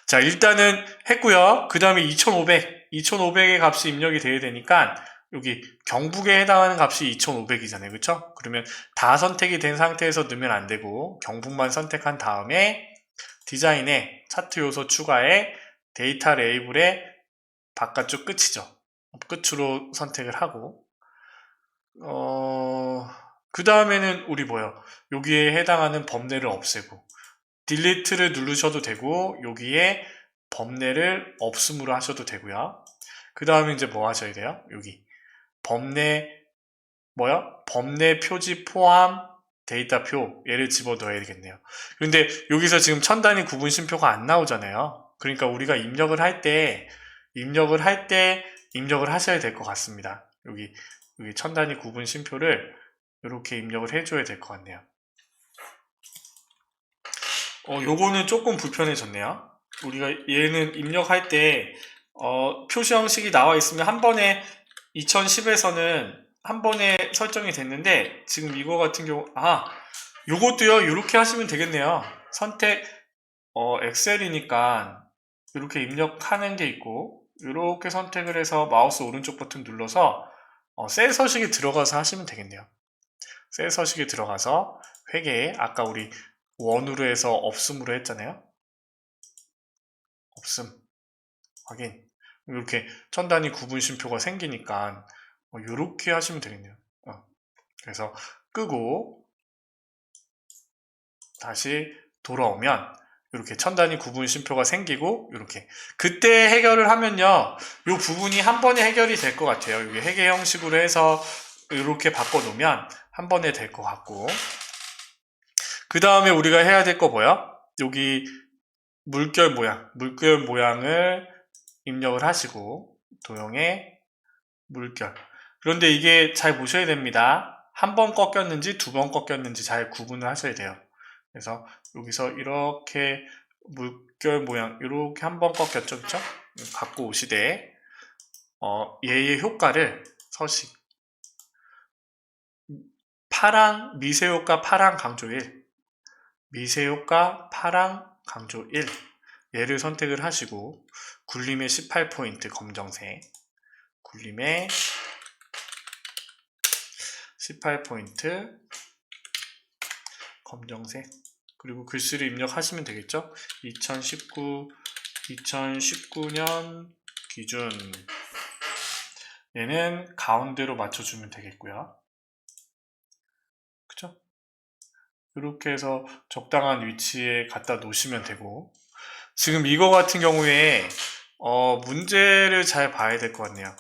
자, 일단은 했고요. 그 다음에 2500의 값이 입력이 돼야 되니까 여기 경북에 해당하는 값이 2500이잖아요. 그쵸? 그러면 다 선택이 된 상태에서 넣으면 안 되고 경북만 선택한 다음에 디자인에 차트 요소 추가에 데이터 레이블의 바깥쪽 끝이죠. 끝으로 선택을 하고 그 다음에는 우리 뭐요? 여기에 해당하는 범례를 없애고 딜리트를 누르셔도 되고 여기에 범례를 없음으로 하셔도 되고요. 그 다음에 이제 뭐 하셔야 돼요? 여기 범례 범례 표지 포함 데이터표 얘를 집어넣어야 되겠네요. 근데 여기서 지금 1000 단위 구분 쉼표가 안 나오잖아요. 그러니까 우리가 입력을 할 때 입력을 하셔야 될 것 같습니다. 여기 1000 단위 구분 쉼표를 이렇게 입력을 해줘야 될 것 같네요. 요거는 조금 불편해졌네요. 우리가 얘는 입력할 때 표시 형식이 나와 있으면 한 번에 2010에서는 한 번에 설정이 됐는데 지금 이거 같은 경우 요것도요 이렇게 하시면 되겠네요. 선택 엑셀이니까 이렇게 입력하는 게 있고 이렇게 선택을 해서 마우스 오른쪽 버튼 눌러서 셀 서식에 들어가서 하시면 되겠네요. 셀 서식에 들어가서 회계에 아까 우리 원으로 해서 없음으로 했잖아요. 없음 확인. 이렇게 1000 단위 구분 쉼표가 생기니까 이렇게 하시면 되겠네요. 그래서 끄고 다시 돌아오면 이렇게 1000 단위 구분 쉼표가 생기고 이렇게 그때 해결을 하면요 이 부분이 한 번에 해결이 될 것 같아요. 이게 회계 형식으로 해서 이렇게 바꿔 놓으면 한 번에 될 것 같고 그 다음에 우리가 해야 될 거 뭐야? 여기 물결 모양을 입력을 하시고 도형의 물결. 그런데 이게 잘 보셔야 됩니다. 한 번 꺾였는지 두 번 꺾였는지 잘 구분을 하셔야 돼요. 그래서 여기서 이렇게 물결 모양 이렇게 한 번 꺾였죠, 그쵸? 갖고 오시되 얘의 효과를 서식 파랑 미세효과 파랑 강조 1 미세효과 파랑 강조 1 얘를 선택을 하시고 굴림의 18포인트 검정색 굴림의 18포인트 검정색 그리고 글씨를 입력하시면 되겠죠. 2019년 기준 얘는 가운데로 맞춰주면 되겠고요. 그쵸? 이렇게 해서 적당한 위치에 갖다 놓으시면 되고 지금 이거 같은 경우에 문제를 잘 봐야 될 것 같네요.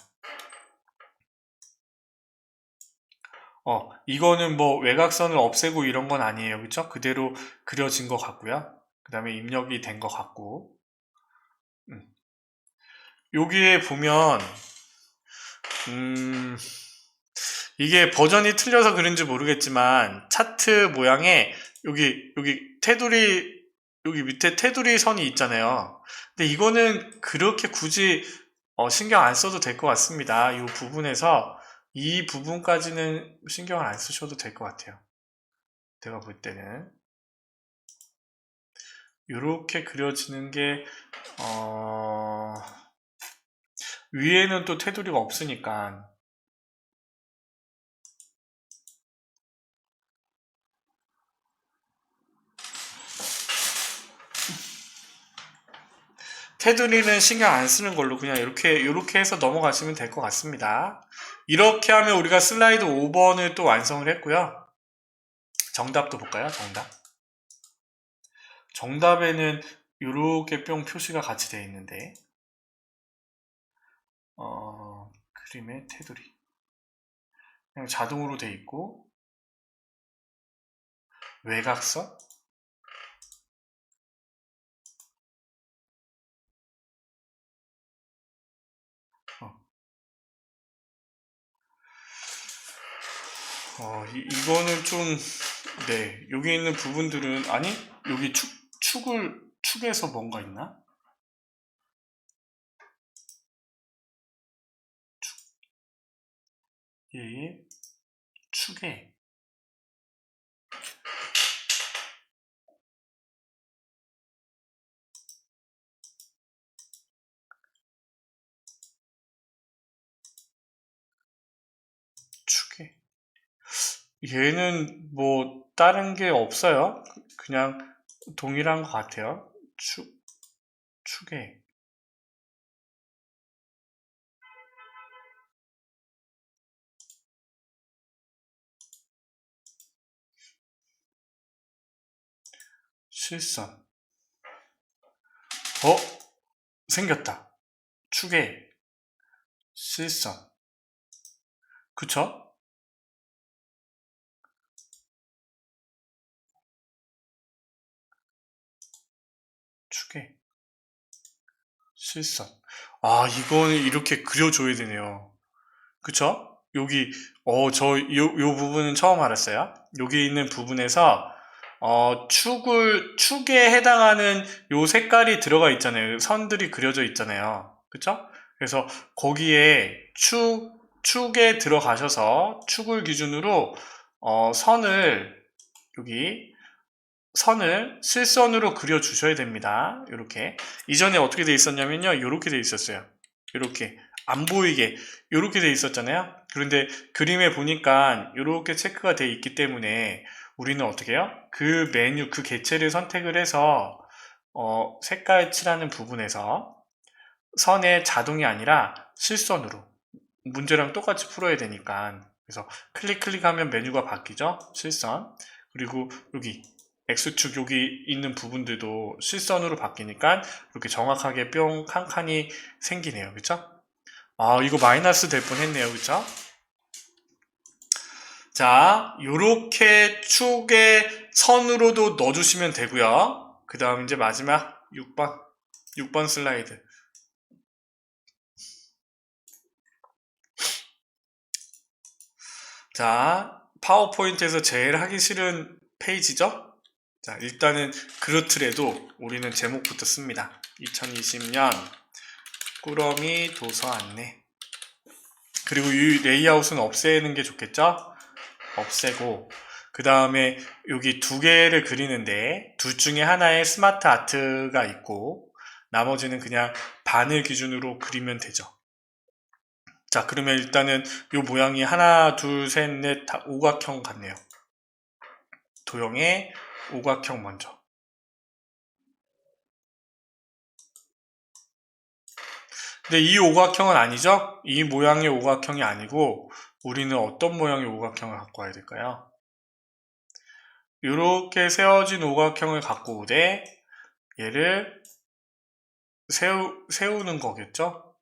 이거는 뭐 외곽선을 없애고 이런 건 아니에요. 그쵸? 그대로 그려진 것 같고요. 그 다음에 입력이 된 것 같고 여기에 보면 이게 버전이 틀려서 그런지 모르겠지만 차트 모양에 여기 테두리 여기 밑에 테두리 선이 있잖아요. 근데 이거는 그렇게 굳이 신경 안 써도 될 것 같습니다. 이 부분에서 이 부분까지는 신경을 안 쓰셔도 될 것 같아요. 제가 볼 때는 이렇게 그려지는 게 위에는 또 테두리가 없으니까 테두리는 신경 안 쓰는 걸로 그냥 이렇게 해서 넘어가시면 될 것 같습니다. 이렇게 하면 우리가 슬라이드 5번을 또 완성을 했고요. 정답도 볼까요? 정답에는 이렇게 뿅 표시가 같이 되어 있는데 그림의 테두리 그냥 자동으로 되어 있고 외곽선 이거는 좀, 네, 여기 있는 부분들은, 아니, 여기 축에서 뭔가 있나? 예, 축에, 축에. 얘는 뭐, 다른 게 없어요. 그냥 동일한 것 같아요. 축에. 실선. 생겼다. 축에, 실선. 그쵸? 축에, 실선. 이거는 이렇게 그려줘야 되네요. 그쵸? 여기, 요 부분은 처음 알았어요. 여기 있는 부분에서, 축에 해당하는 요 색깔이 들어가 있잖아요. 선들이 그려져 있잖아요. 그쵸? 그래서 거기에 축에 들어가셔서 축을 기준으로, 여기, 선을 실선으로 그려주셔야 됩니다. 이렇게. 이전에 어떻게 돼 있었냐면요. 이렇게 돼 있었어요. 이렇게. 안 보이게. 이렇게 돼 있었잖아요. 그런데 그림에 보니까 이렇게 체크가 돼 있기 때문에 우리는 어떻게 해요? 그 메뉴, 그 개체를 선택을 해서 색깔 칠하는 부분에서 선의 자동이 아니라 실선으로 문제랑 똑같이 풀어야 되니까 그래서 클릭하면 메뉴가 바뀌죠. 실선. 그리고 여기 X축 여기 있는 부분들도 실선으로 바뀌니까 이렇게 정확하게 뿅 칸칸이 생기네요. 그쵸? 이거 마이너스 될 뻔했네요. 그쵸? 자, 요렇게 축에 선으로도 넣어주시면 되고요. 그 다음 이제 마지막 6번 슬라이드. 자, 파워포인트에서 제일 하기 싫은 페이지죠? 자, 일단은 그렇더라도 우리는 제목부터 씁니다. 2020년 꾸러미 도서 안내. 그리고 이 레이아웃은 없애는 게 좋겠죠? 없애고 그 다음에 여기 두 개를 그리는데 둘 중에 하나에 스마트 아트가 있고 나머지는 그냥 바늘 기준으로 그리면 되죠. 자, 그러면 일단은 이 모양이 하나, 둘, 셋, 넷 다 오각형 같네요. 도형의 오각형 먼저. 근데 이 오각형은 아니죠? 이 모양의 오각형이 아니고 우리는 어떤 모양의 오각형을 갖고 와야 될까요? 이렇게 세워진 오각형을 갖고 오되 얘를 세우는 거겠죠?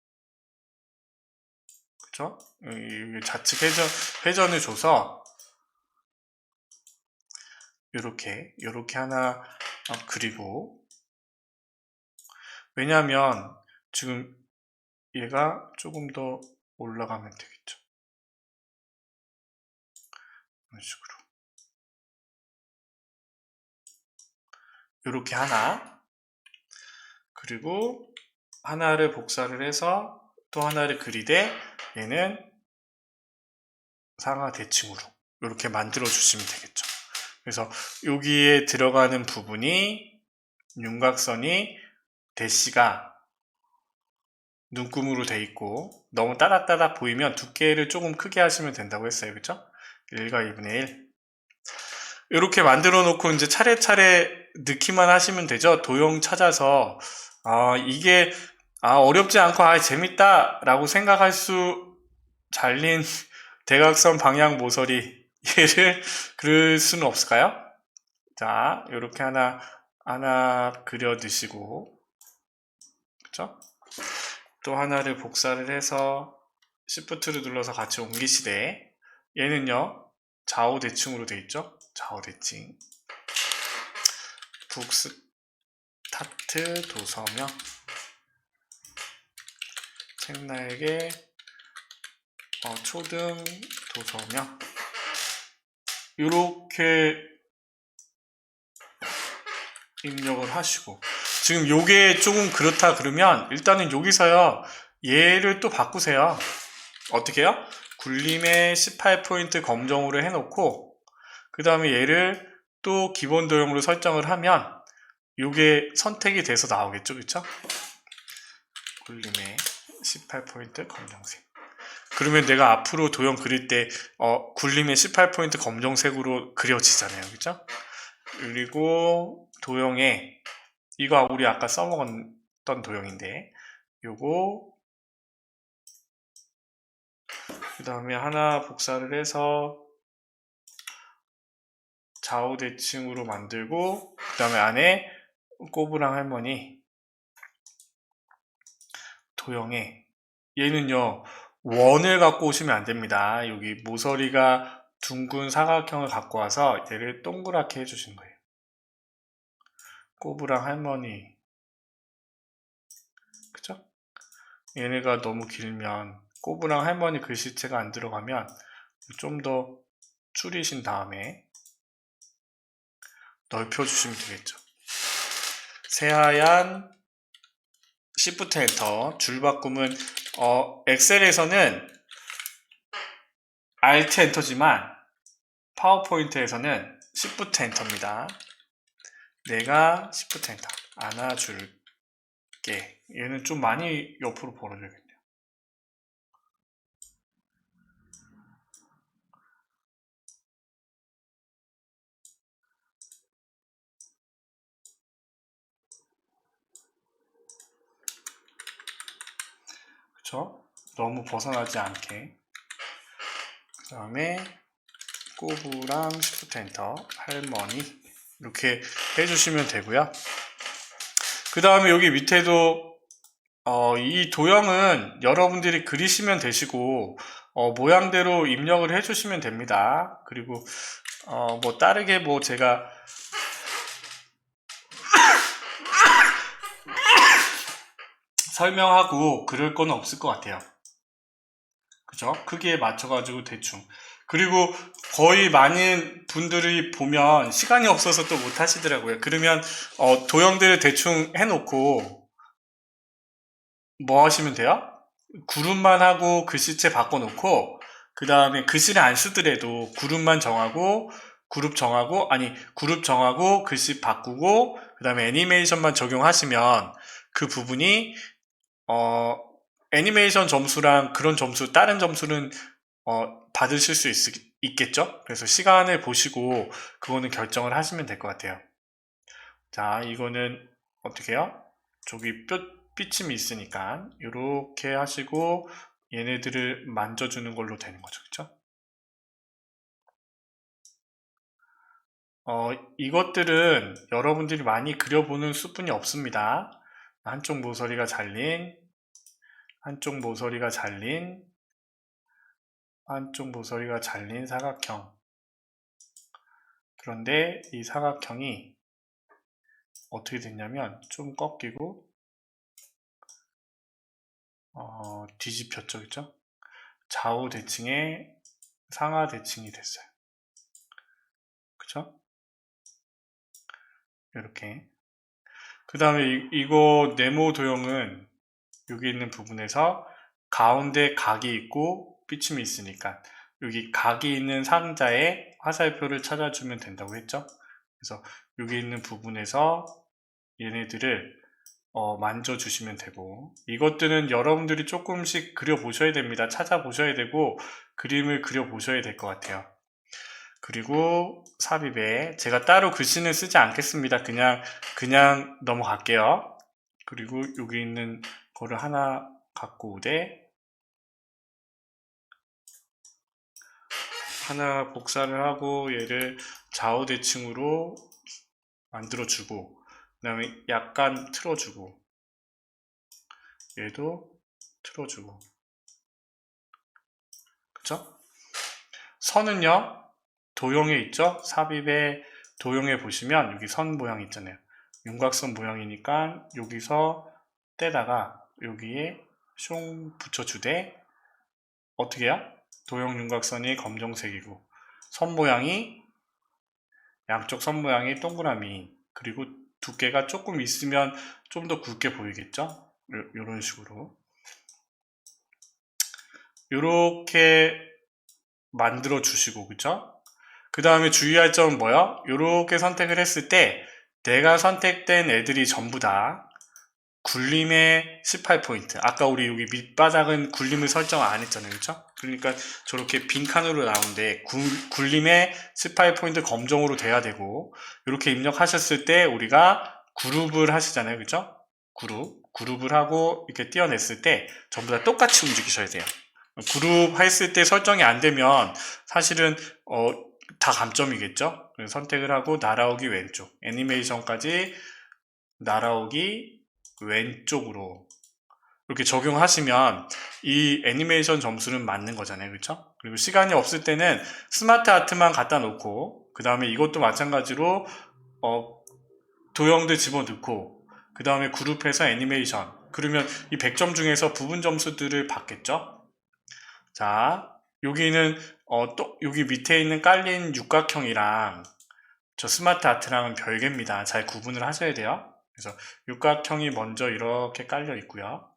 그쵸? 좌측 회전을 줘서 이렇게 하나 그리고 왜냐하면 지금 얘가 조금 더 올라가면 되겠죠. 이런 식으로 이렇게 하나 그리고 하나를 복사를 해서 또 하나를 그리되 얘는 상하 대칭으로 이렇게 만들어 주시면 되겠죠. 그래서 여기에 들어가는 부분이 윤곽선이 대시가 눈금으로 돼 있고 너무 따닥따닥 보이면 두께를 조금 크게 하시면 된다고 했어요. 그쵸? 1과 2분의 1 이렇게 만들어 놓고 이제 차례차례 넣기만 하시면 되죠. 도형 찾아서 이게 어렵지 않고 재밌다 라고 생각할 수 잘린 대각선 방향 모서리 얘를 그릴 수는 없을까요? 자, 이렇게 하나 그려 넣으시고 그쵸? 또 하나를 복사를 해서 Shift를 눌러서 같이 옮기시되 얘는요 좌우 대칭으로 되어 있죠. 좌우 대칭 북스타트 도서명 책나에게 초등 도서명 이렇게 입력을 하시고 지금 요게 조금 그렇다 그러면 일단은 여기서요 얘를 또 바꾸세요. 어떻게 해요? 굴림에 18포인트 검정으로 해놓고 그 다음에 얘를 또 기본 도형으로 설정을 하면 요게 선택이 돼서 나오겠죠. 그쵸? 굴림에 18포인트 검정색 그러면 내가 앞으로 도형 그릴 때 굴림에 18포인트 검정색으로 그려지잖아요. 그쵸? 그리고 도형에 이거 우리 아까 써먹었던 도형인데 요거 그 다음에 하나 복사를 해서 좌우 대칭으로 만들고 그 다음에 안에 꼬부랑 할머니 도형에 얘는요 원을 갖고 오시면 안 됩니다. 여기 모서리가 둥근 사각형을 갖고 와서 얘를 동그랗게 해주신 거예요. 꼬부랑 할머니 그쵸? 얘네가 너무 길면 꼬부랑 할머니 글씨체가 안 들어가면 좀 더 줄이신 다음에 넓혀주시면 되겠죠. 새하얀 Shift 엔터 줄 바꿈은 엑셀에서는 Alt 엔터지만 파워포인트에서는 Shift 엔터입니다. 내가 Shift 엔터 안아줄게. 얘는 좀 많이 옆으로 벌어줘야겠네요. 그쵸? 너무 벗어나지 않게. 그 다음에 꼬부랑 Shift 엔터 할머니 이렇게 해주시면 되고요. 그 다음에 여기 밑에도 이 도형은 여러분들이 그리시면 되시고 모양대로 입력을 해주시면 됩니다. 그리고 뭐 다르게 뭐 제가 설명하고 그럴 건 없을 것 같아요. 그죠? 크기에 맞춰가지고 대충. 그리고 거의 많은 분들이 보면 시간이 없어서 또 못 하시더라고요. 그러면 도형들을 대충 해놓고 뭐 하시면 돼요? 그룹만 하고 글씨체 바꿔놓고 그 다음에 글씨를 안 쓰더라도 그룹만 정하고 그룹 정하고 글씨 바꾸고 그 다음에 애니메이션만 적용하시면 그 부분이 애니메이션 점수랑 그런 점수 다른 점수는 받으실 수 있겠죠? 그래서 시간을 보시고 그거는 결정을 하시면 될 것 같아요. 자, 이거는 어떻게 해요? 저기 삐침이 있으니까 이렇게 하시고 얘네들을 만져주는 걸로 되는 거죠. 그쵸? 이것들은 여러분들이 많이 그려보는 수뿐이 없습니다. 한쪽 모서리가 잘린 한쪽 모서리가 잘린 한쪽 모서리가 잘린 사각형. 그런데 이 사각형이 어떻게 됐냐면 좀 꺾이고 뒤집혔죠. 그쵸? 좌우 대칭에 상하 대칭이 됐어요. 그쵸? 이렇게. 그 다음에 이거 네모 도형은 여기 있는 부분에서 가운데 각이 있고 삐침이 있으니까 여기 각이 있는 상자에 화살표를 찾아주면 된다고 했죠. 그래서 여기 있는 부분에서 얘네들을 만져주시면 되고, 이것들은 여러분들이 조금씩 그려보셔야 됩니다. 찾아보셔야 되고 그림을 그려보셔야 될 것 같아요. 그리고 삽입에 제가 따로 글씨는 쓰지 않겠습니다. 그냥 넘어갈게요. 그리고 여기 있는 거를 하나 갖고 오되 하나 복사를 하고 얘를 좌우대칭으로 만들어주고, 그 다음에 약간 틀어주고, 얘도 틀어주고, 그쵸? 선은요, 도형에 있죠? 삽입의 도형에 보시면 여기 선 모양 있잖아요. 윤곽선 모양이니까 여기서 떼다가 여기에 숑 붙여주되, 어떻게 해요? 도형 윤곽선이 검정색이고 선 모양이, 양쪽 선 모양이 동그라미, 그리고 두께가 조금 있으면 좀 더 굵게 보이겠죠? 이런 식으로 이렇게 만들어 주시고, 그쵸? 그 다음에 주의할 점은 뭐야? 이렇게 선택을 했을 때 내가 선택된 애들이 전부 다 굴림의 18포인트, 아까 우리 여기 밑바닥은 굴림을 설정 안 했잖아요, 그쵸? 그러니까 저렇게 빈칸으로 나오는데 굴림의 18포인트 검정으로 돼야 되고, 이렇게 입력하셨을 때 우리가 그룹을 하시잖아요, 그쵸? 그룹을 하고 이렇게 띄어냈을 때 전부 다 똑같이 움직이셔야 돼요. 그룹 했을 때 설정이 안 되면 사실은 다 감점이겠죠? 그래서 선택을 하고 날아오기 왼쪽, 애니메이션까지 날아오기 왼쪽으로 이렇게 적용하시면 이 애니메이션 점수는 맞는 거잖아요, 그렇죠? 그리고 시간이 없을 때는 스마트 아트만 갖다 놓고, 그 다음에 이것도 마찬가지로 도형들 집어넣고, 그 다음에 그룹해서 애니메이션, 그러면 이 100점 중에서 부분 점수들을 받겠죠? 자, 여기는 또 여기 밑에 있는 깔린 육각형이랑 저 스마트 아트랑은 별개입니다. 잘 구분을 하셔야 돼요. 그래서 육각형이 먼저 이렇게 깔려 있고요.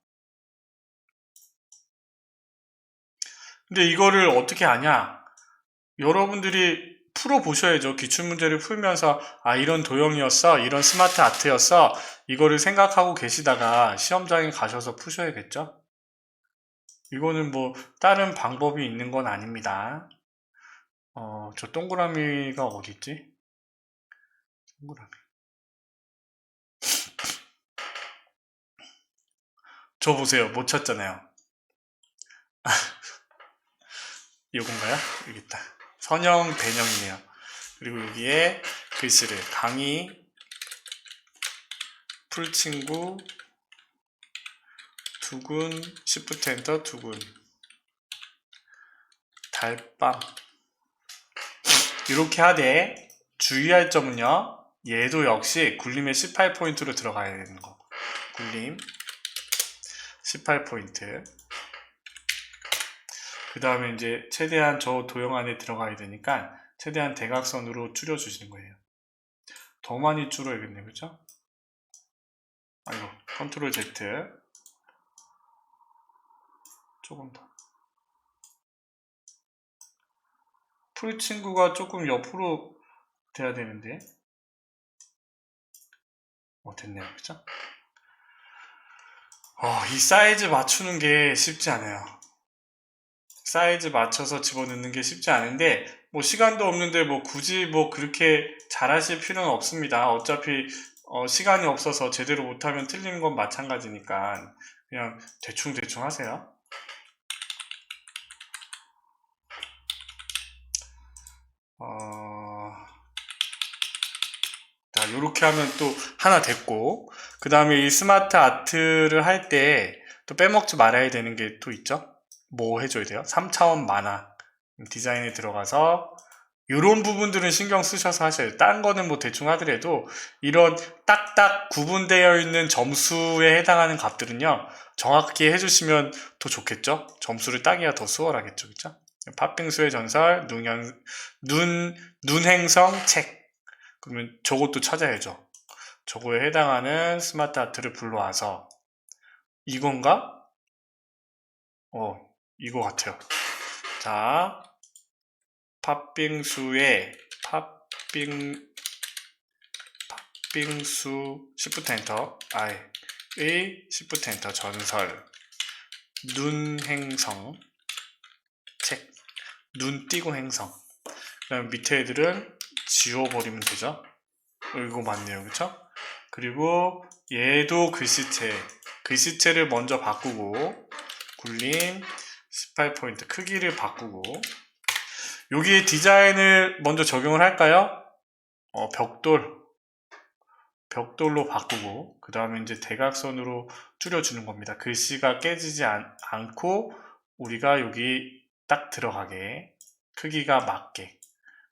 근데 이거를 어떻게 하냐? 여러분들이 풀어보셔야죠. 기출문제를 풀면서 이런 도형이었어, 이런 스마트 아트였어, 이거를 생각하고 계시다가 시험장에 가셔서 푸셔야겠죠? 이거는 뭐 다른 방법이 있는 건 아닙니다. 저 동그라미가 어디 있지? 동그라미. 저 보세요. 못 찾잖아요. 이건가요? 여기 있다. 선형, 배형이네요. 그리고 여기에 글씨를 강의, 풀친구, 두근, 시프트 엔터, 두근, 달밤, 이렇게 하되 주의할 점은요, 얘도 역시 굴림의 18포인트로 들어가야 되는 거. 굴림 18포인트. 그 다음에 이제 최대한 저 도형 안에 들어가야 되니까 최대한 대각선으로 줄여주시는 거예요. 더 많이 줄여야겠네, 그죠? 아이고, 컨트롤 Z. 조금 더. 풀 친구가 조금 옆으로 돼야 되는데. 됐네요, 그죠? 이 사이즈 맞추는 게 쉽지 않아요. 사이즈 맞춰서 집어넣는 게 쉽지 않은데, 뭐 시간도 없는데 뭐 굳이 뭐 그렇게 잘하실 필요는 없습니다. 어차피 시간이 없어서 제대로 못하면 틀리는 건 마찬가지니까 그냥 대충 하세요. 자, 요렇게 하면 또 하나 됐고, 그 다음에 이 스마트 아트를 할 때 또 빼먹지 말아야 되는 게 또 있죠? 뭐 해줘야 돼요? 3차원 만화 디자인에 들어가서 이런 부분들은 신경 쓰셔서 하셔야 돼요. 딴 거는 뭐 대충 하더라도 이런 딱딱 구분되어 있는 점수에 해당하는 값들은요, 정확히 해주시면 더 좋겠죠? 점수를 따기가 더 수월하겠죠, 그쵸? 팥빙수의 전설, 눈행성 책. 그러면 저것도 찾아야죠. 저거에 해당하는 스마트 아트를 불러와서 이건가? 이거 같아요. 자, 팥빙수의 빙수 Shift 엔터 I의 Shift 엔터 전설 눈 행성 책 눈 띄고 행성 그다음 밑에 애들은 지워버리면 되죠. 이거 맞네요, 그쵸? 그리고 얘도 글씨체를 먼저 바꾸고 굴림 18포인트 크기를 바꾸고 여기에 디자인을 먼저 적용을 할까요? 벽돌로 바꾸고 그 다음에 이제 대각선으로 줄여주는 겁니다. 글씨가 깨지지 않고 우리가 여기 딱 들어가게 크기가 맞게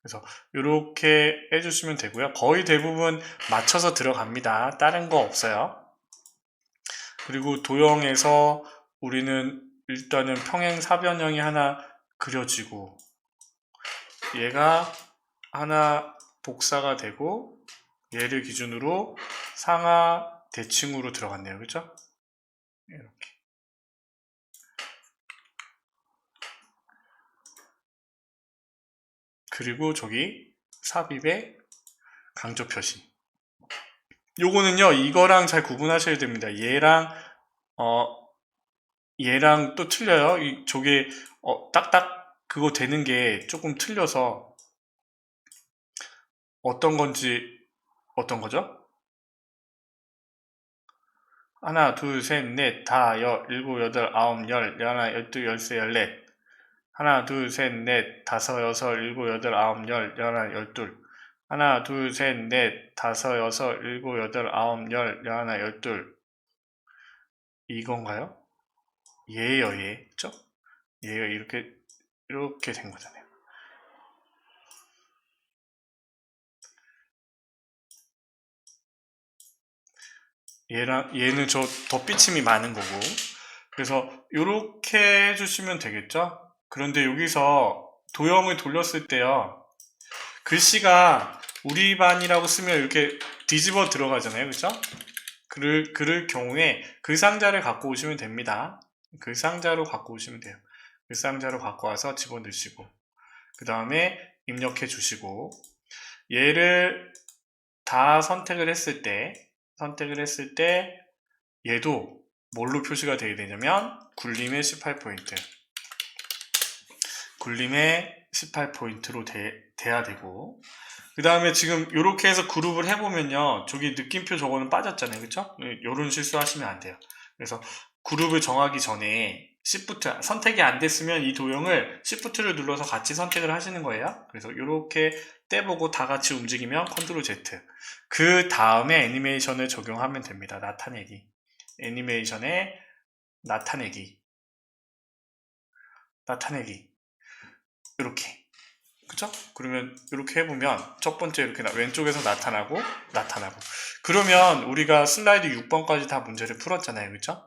그래서 이렇게 해주시면 되고요. 거의 대부분 맞춰서 들어갑니다. 다른 거 없어요. 그리고 도형에서 우리는 일단은 평행사변형이 하나 그려지고 얘가 하나 복사가 되고 얘를 기준으로 상하 대칭으로 들어갔네요. 그죠? 이렇게. 그리고 저기 삽입의 강조 표시. 요거는요, 이거랑 잘 구분하셔야 됩니다. 얘랑 또 틀려요. 저게, 딱딱 그거 되는 게 조금 틀려서 어떤 거죠? 하나, 둘, 셋, 넷, 다, 일곱, 여덟, 아홉, 열, 열하나, 열둘, 열세, 열넷. 하나, 둘, 셋, 넷, 다섯, 여섯, 일곱, 여덟, 아홉, 열, 열하나, 열둘. 하나, 둘, 셋, 넷, 다섯, 여섯, 일곱, 여덟, 아홉, 열, 열하나, 열둘. 이건가요? 얘예요, 얘. 그쵸? 얘가 이렇게 된 거잖아요. 얘는 저 덧비침이 많은 거고. 그래서 이렇게 해주시면 되겠죠? 그런데 여기서 도형을 돌렸을 때요. 글씨가 우리 반이라고 쓰면 이렇게 뒤집어 들어가잖아요. 그쵸? 그럴 경우에 그 상자를 갖고 오시면 됩니다. 그 상자로 갖고 오시면 돼요. 그 상자로 갖고 와서 집어넣으시고 그 다음에 입력해 주시고 얘를 다 선택을 했을 때 얘도 뭘로 표시가 되어야 되냐면 굴림의 18포인트 로 돼야 되고 그 다음에 지금 이렇게 해서 그룹을 해보면요 저기 느낌표 저거는 빠졌잖아요. 그쵸? 요런 실수 하시면 안 돼요. 그래서 그룹을 정하기 전에 Shift 선택이 안 됐으면 이 도형을 Shift를 눌러서 같이 선택을 하시는 거예요. 그래서 이렇게 떼보고 다 같이 움직이면 Ctrl Z 그 다음에 애니메이션을 적용하면 됩니다. 나타내기 애니메이션에 나타내기 이렇게 그쵸? 그러면 이렇게 해보면 첫 번째 이렇게 왼쪽에서 나타나고 그러면 우리가 슬라이드 6번까지 다 문제를 풀었잖아요. 그쵸?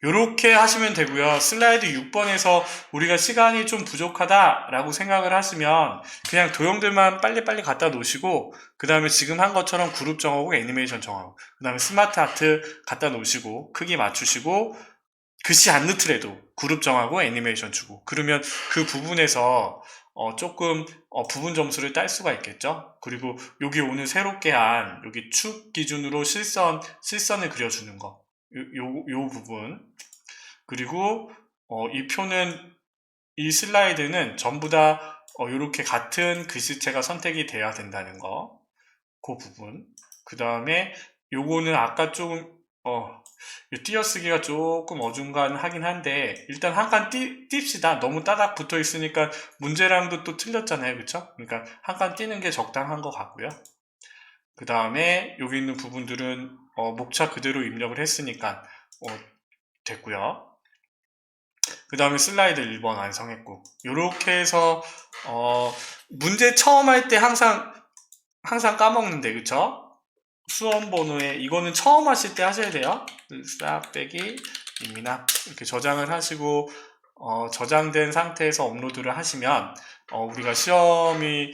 이렇게 하시면 되고요. 슬라이드 6번에서 우리가 시간이 좀 부족하다 라고 생각을 하시면 그냥 도형들만 빨리빨리 갖다 놓으시고 그 다음에 지금 한 것처럼 그룹 정하고 애니메이션 정하고 그 다음에 스마트 아트 갖다 놓으시고 크기 맞추시고 글씨 안 넣더라도 그룹 정하고 애니메이션 주고 그러면 그 부분에서 조금 부분 점수를 딸 수가 있겠죠. 그리고 여기 오늘 새롭게 한 여기 축 기준으로 실선을 그려주는 거 요 부분 그리고 이 슬라이드는 전부 다 이렇게 같은 글씨체가 선택이 돼야 된다는 거 그 부분 그 다음에 요거는 아까 조금 띄어쓰기가 조금 어중간하긴 한데 일단 한 칸 띱시다. 너무 따닥 붙어 있으니까 문제량도 또 틀렸잖아요. 그쵸? 그러니까 한 칸 띄는 게 적당한 것 같고요. 그 다음에 여기 있는 부분들은 목차 그대로 입력을 했으니까 됐고요. 그 다음에 슬라이드 1번 완성했고 이렇게 해서 문제 처음 할 때 항상 까먹는데 그쵸? 수험 번호에 이거는 처음 하실 때 하셔야 돼요. 싹 빼기 입니다. 이렇게 저장을 하시고 저장된 상태에서 업로드를 하시면 우리가 시험이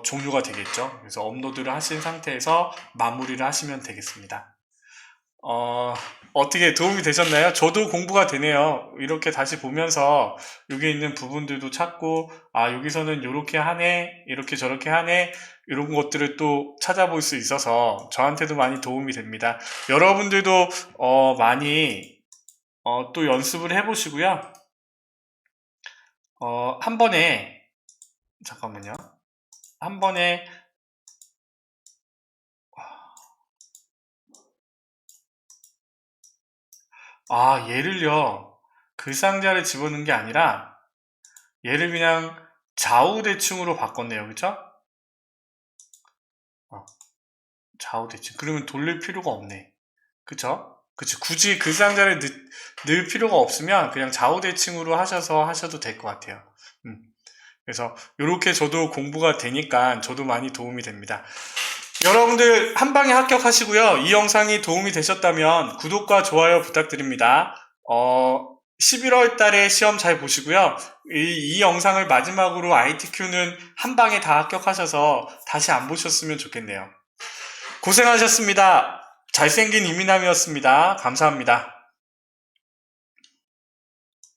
종료가 되겠죠. 그래서 업로드를 하신 상태에서 마무리를 하시면 되겠습니다. 어떻게 도움이 되셨나요? 저도 공부가 되네요. 이렇게 다시 보면서 여기 있는 부분들도 찾고, 아, 여기서는 이렇게 하네, 이렇게 저렇게 하네, 이런 것들을 또 찾아볼 수 있어서 저한테도 많이 도움이 됩니다. 여러분들도 많이 또 연습을 해보시고요. 한 번에, 잠깐만요. 한 번에, 얘를요, 글상자를 집어넣은 게 아니라, 얘를 그냥 좌우대칭으로 바꿨네요. 그쵸? 어, 좌우대칭. 그러면 돌릴 필요가 없네. 그쵸? 그쵸. 굳이 글상자를 넣을 필요가 없으면 그냥 좌우대칭으로 하셔도 될 것 같아요. 음. 그래서 이렇게 저도 공부가 되니까 저도 많이 도움이 됩니다. 여러분들 한 방에 합격하시고요. 이 영상이 도움이 되셨다면 구독과 좋아요 부탁드립니다. 11월 달에 시험 잘 보시고요. 이 영상을 마지막으로 ITQ는 한 방에 다 합격하셔서 다시 안 보셨으면 좋겠네요. 고생하셨습니다. 잘생긴 이민남이었습니다. 감사합니다.